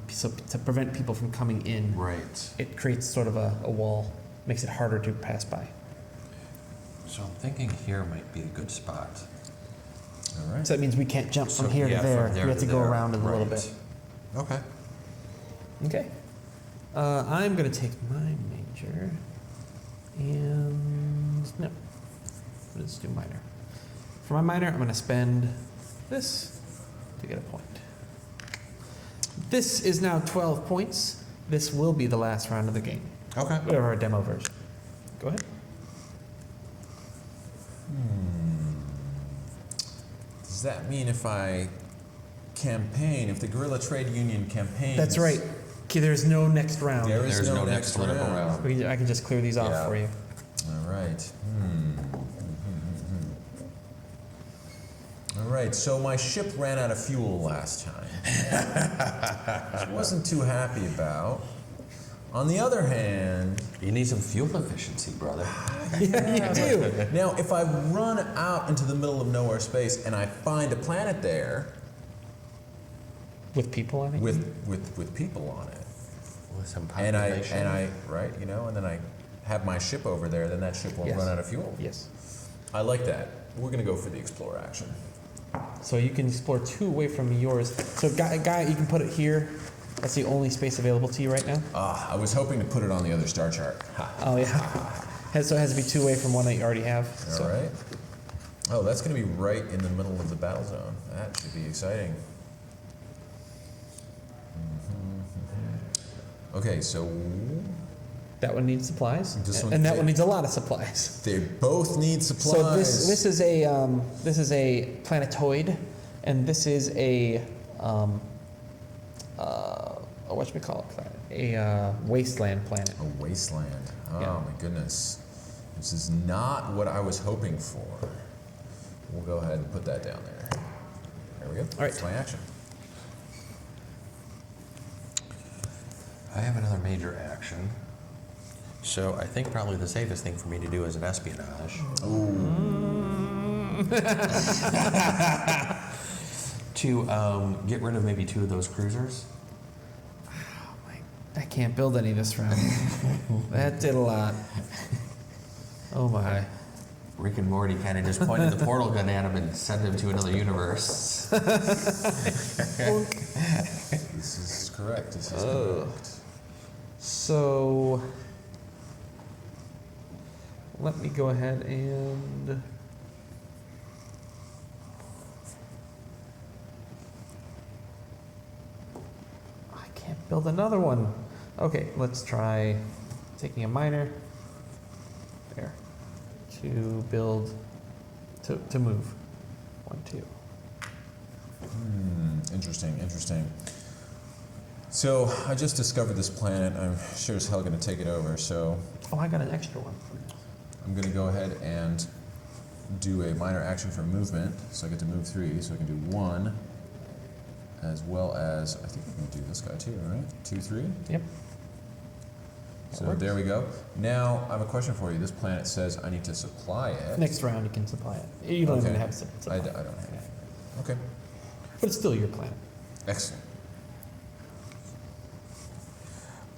to prevent people from coming in. Right. It creates sort of a wall, makes it harder to pass by. So I'm thinking here might be a good spot. All right. So that means we can't jump from So, here yeah, to there. from there We have to to go there. around it a little Right. bit. Okay. Okay. I'm going to take my major and no. Let's do minor. For my minor, I'm going to spend this to get a point. This is now 12 points. This will be the last round of the game. Okay. Or our demo version. Go ahead. Does that mean if I campaign, if the Guerrilla Trade Union campaigns? That's right. Okay, there's no next round. There's no next political round. I can just clear these off Yeah. for you. All right. All right, so my ship ran out of fuel last time. Which I wasn't too happy about. On the other hand, You need some fuel efficiency, brother. Yeah, you do. now if I run out into the middle of nowhere space and I find a planet there With people on it? with people on it, With some and population. I right, you know, and then I have my ship over there, then that ship won't Yes. run out of fuel. Yes. I like that. We're gonna go for the explore action. So you can explore 2 away from yours. So Gaia, you can put it here. That's the only space available to you right now. I was hoping to put it on the other star chart. Ha. Oh yeah. So it has to be 2 away from one that you already have. All So right. Oh, that's going to be right in the middle of the battle zone. That should be exciting. Okay, so that one needs supplies, This one- and that one needs a lot of supplies. they both need supplies. So this is a planetoid, and this is a whatchamacallit planet, a wasteland planet. A wasteland. Oh Yeah. my goodness. This is not what I was hoping for. We'll go ahead and put that down there. There we go. All right. That's my action. I have another major action. So I think probably the safest thing for me to do is an espionage. To get rid of maybe 2 of those cruisers. I can't build any this round. That did a lot. Oh my. Rick and Morty kind of just pointed the portal gun at him and sent him to another universe. This is correct. This is correct. So let me go ahead and... I can't build another one. Okay, let's try taking a miner. There. To build, to move. 1, 2. Interesting, interesting. So I just discovered this planet. I'm sure as hell going to take it over. So Oh, I got an extra one. I'm going to go ahead and do a minor action for movement. So I get to move 3. So I can do 1, as well as I think I can do this guy too, right? 2, 3. Yep. So there we go. Now I have a question for you. This planet says I need to supply it. Next round you can supply it. You don't even have to supply I it. don't have it. Okay. But it's still your planet. Excellent.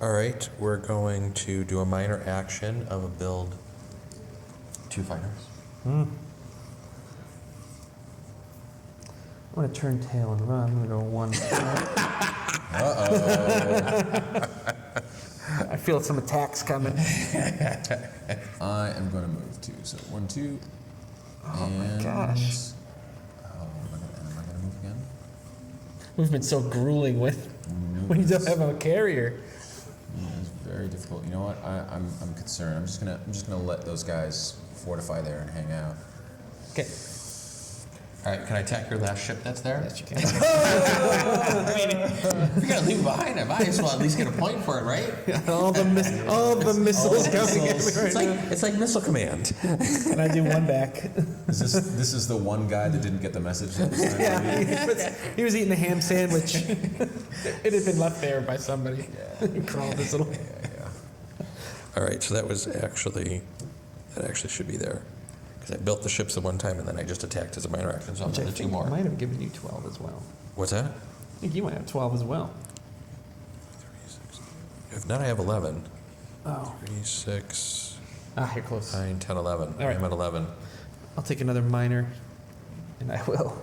All right, we're going to do a minor action of a build 2 fighters. I'm going to turn tail and run. I'm going to go 1. Uh-oh. I feel some attacks coming. I am going to move 2. So 1, 2. Oh my gosh. Oh, am I going to move again? Movement's so grueling when you don't have a carrier. It's very difficult. You know what? I'm concerned. I'm just gonna let those guys fortify there and hang out. Okay. All right, can I attack your last ship that's there? Yes, you can. I mean, if you're gonna leave it behind, I might as well at least get a point for it, right? all the missiles coming at me right now. It's like missile command. And I do 1 back. This is the one guy that didn't get the message. That was He was eating a ham sandwich. It had been left there by somebody. He crawled his little... All right, so that actually should be there. Because I built the ships at one time and then I just attacked as a minor action, so I'm Which I going to 2 think more. might have given you 12 as well. What's that? I think you might have 12 as well. 3, 6. If not, I have 11. Oh. 3, 6, Ah, you're close. 9, 10, 11. All right. I'm at 11. I'll take another miner, and I will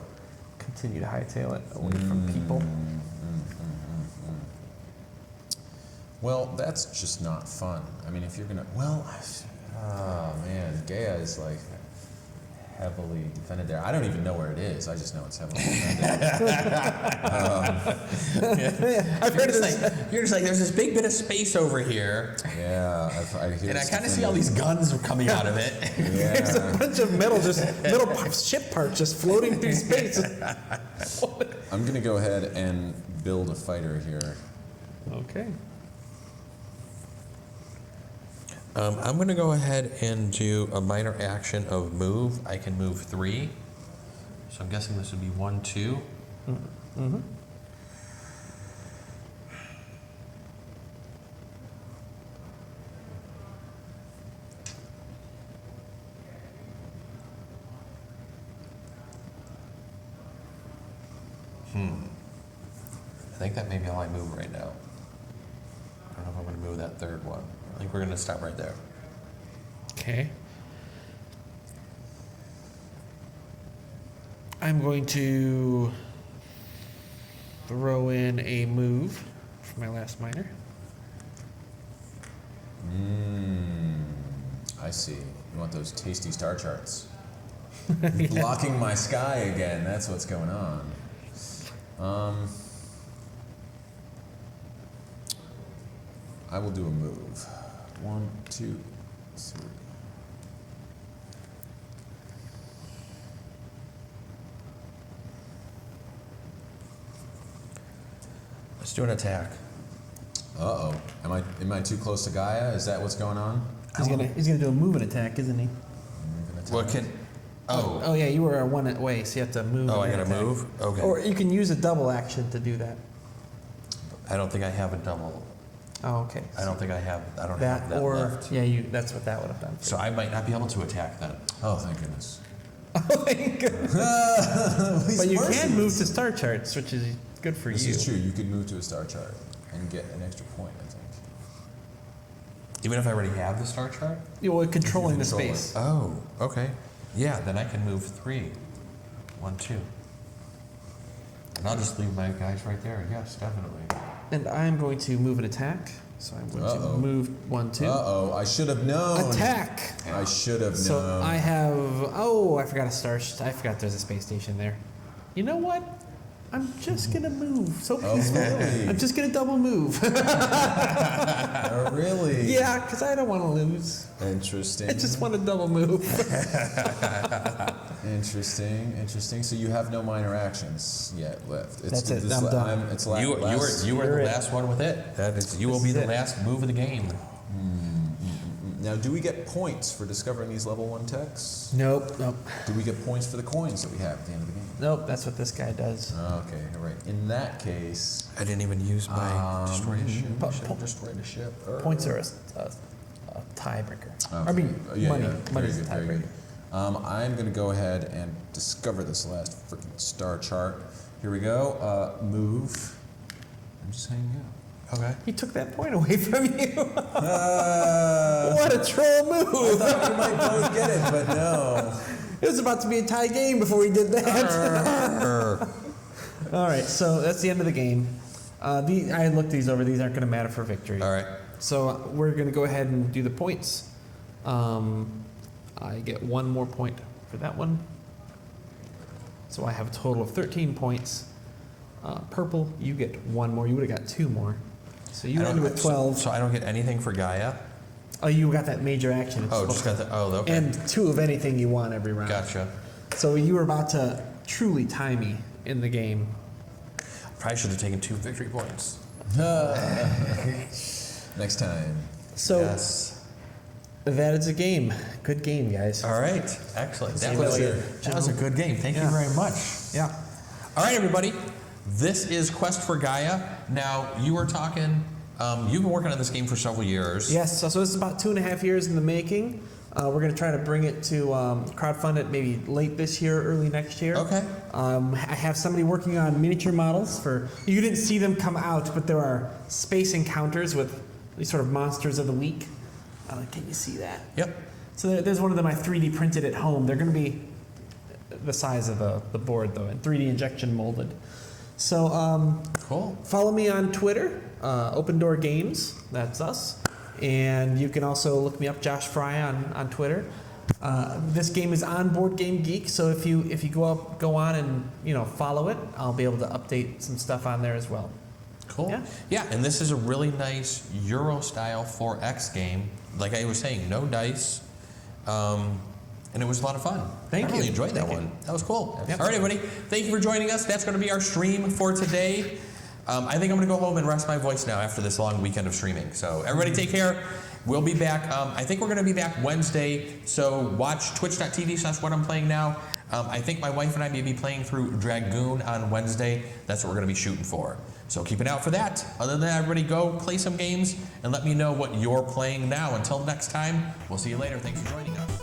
continue to hightail it away from people. Well, that's just not fun. I mean, if you're gonna, oh man, Gaia is like heavily defended there. I don't even know where it is. I just know it's heavily defended. I've heard of this. You're just like, there's this big bit of space over here, Yeah, I hear and I it's kind of see all these guns coming out of it. There's a Yeah, bunch of metal ship parts just floating through space. I'm gonna go ahead and build a fighter here. Okay. I'm going to go ahead and do a minor action of move. I can move 3. So I'm guessing this would be 1, 2. Mm-hmm. I think that may be all I move right now. I don't know if I'm going to move that 3rd one. I think we're going to stop right there. Okay. I'm going to throw in a move for my last miner. I see. You want those tasty star charts? Blocking my sky again. That's what's going on. I will do a move. 1, 2, 3. Let's do an attack. Uh-oh. Am I too close to Gaia? Is that what's going on? He's gonna do a movement attack, isn't he? What can... Oh. Oh yeah, you were 1 away, so you have to move. Oh, I and got to attack. move? Okay. Or you can use a double action to do that. I don't think I have a double. Oh, okay. I don't have That that or left. yeah, that's what that would have done. So I might not be able to attack then. Oh, thank goodness. But you can move to star charts, which is good for This you. is true. You could move to a star chart and get an extra point, I think. Even if I already have the star chart? You're controlling the control it. space. Oh, okay. Yeah, then I can move 3. 1, 2. And I'll just leave my guys right there. Yes, definitely. And I'm going to move an attack. So I'm going to move 1, 2. Uh-oh, I should have known. Attack! I should have So known. I have, I forgot I forgot there's a space station there. You know what? I'm just gonna move. So peaceful. really? I'm just gonna double move. Oh, really? Yeah, because I don't want to lose. Interesting. I just want to double move. Interesting. So you have no minor actions yet left. That's it. I'm done. It's You were You're the it. last one with it. You will be the last move of the game. Now, do we get points for discovering these level 1 techs? Nope. Do we get points for the coins that we have at the end of the game? Nope, that's what this guy does. Okay, all right. In that case, I didn't even use my destroy a ship. po- I should have po- destroyed a ship. Points are a tiebreaker. okay. I mean, money. Very Money's a good, very tiebreaker. good. I'm going to go ahead and discover this last freaking star chart. Here we go. Move. I'm just hanging out. Okay. He took that point away from you. I What a troll move! thought we might both get it, but no. It was about to be a tie game before we did that. All right, so that's the end of the game. I looked these over. These aren't going to matter for victory. All right. So we're going to go ahead and do the points. I get 1 more point for that one. So I have a total of 13 points. Purple, you get 1 more. You would have got 2 more. So you ended with 12. So I don't get anything for Gaia? Oh, you got that major action. It's Oh, just got the. Oh, okay. And 2 of anything you want every round. Gotcha. So you were about to truly tie me in the game. Probably should have taken 2 victory points. Next time. So Yes. that is a game. Good game, guys. All right. Excellent. That Pleasure. was a good game. Thank you very much. Yeah. All right, everybody. This is Quest for Gaia. Now, you were talking, you've been working on this game for several years. Yes. So this is about 2.5 years in the making. We're going to try to bring it to crowdfund it maybe late this year, early next year. Okay. I have somebody working on miniature models for. You didn't see them come out, but there are space encounters with these sort of monsters of the week. Can you see that? Yep. So there's one of them I 3D printed at home. They're going to be the size of the board, though, and 3D injection molded. So Cool. follow me on Twitter, Open Door Games. That's us. And you can also look me up, Josh Fry, on Twitter. This game is on Board Game Geek, so if you go on and follow it, I'll be able to update some stuff on there as well. Cool. Yeah, and this is a really nice Euro-style 4X game. Like I was saying, no dice. And it was a lot of fun. Thank I really you. enjoyed that Thank one. That was cool. Yep. All right, everybody. Thank you for joining us. That's going to be our stream for today. I think I'm going to go home and rest my voice now after this long weekend of streaming. So everybody take care. We'll be back. I think we're going to be back Wednesday. So watch twitch.tv/what I'm playing now. I think my wife and I may be playing through Dragoon on Wednesday. That's what we're going to be shooting for. So keep an eye out for that. Other than that, everybody go play some games and let me know what you're playing now. Until next time, we'll see you later. Thanks for joining us.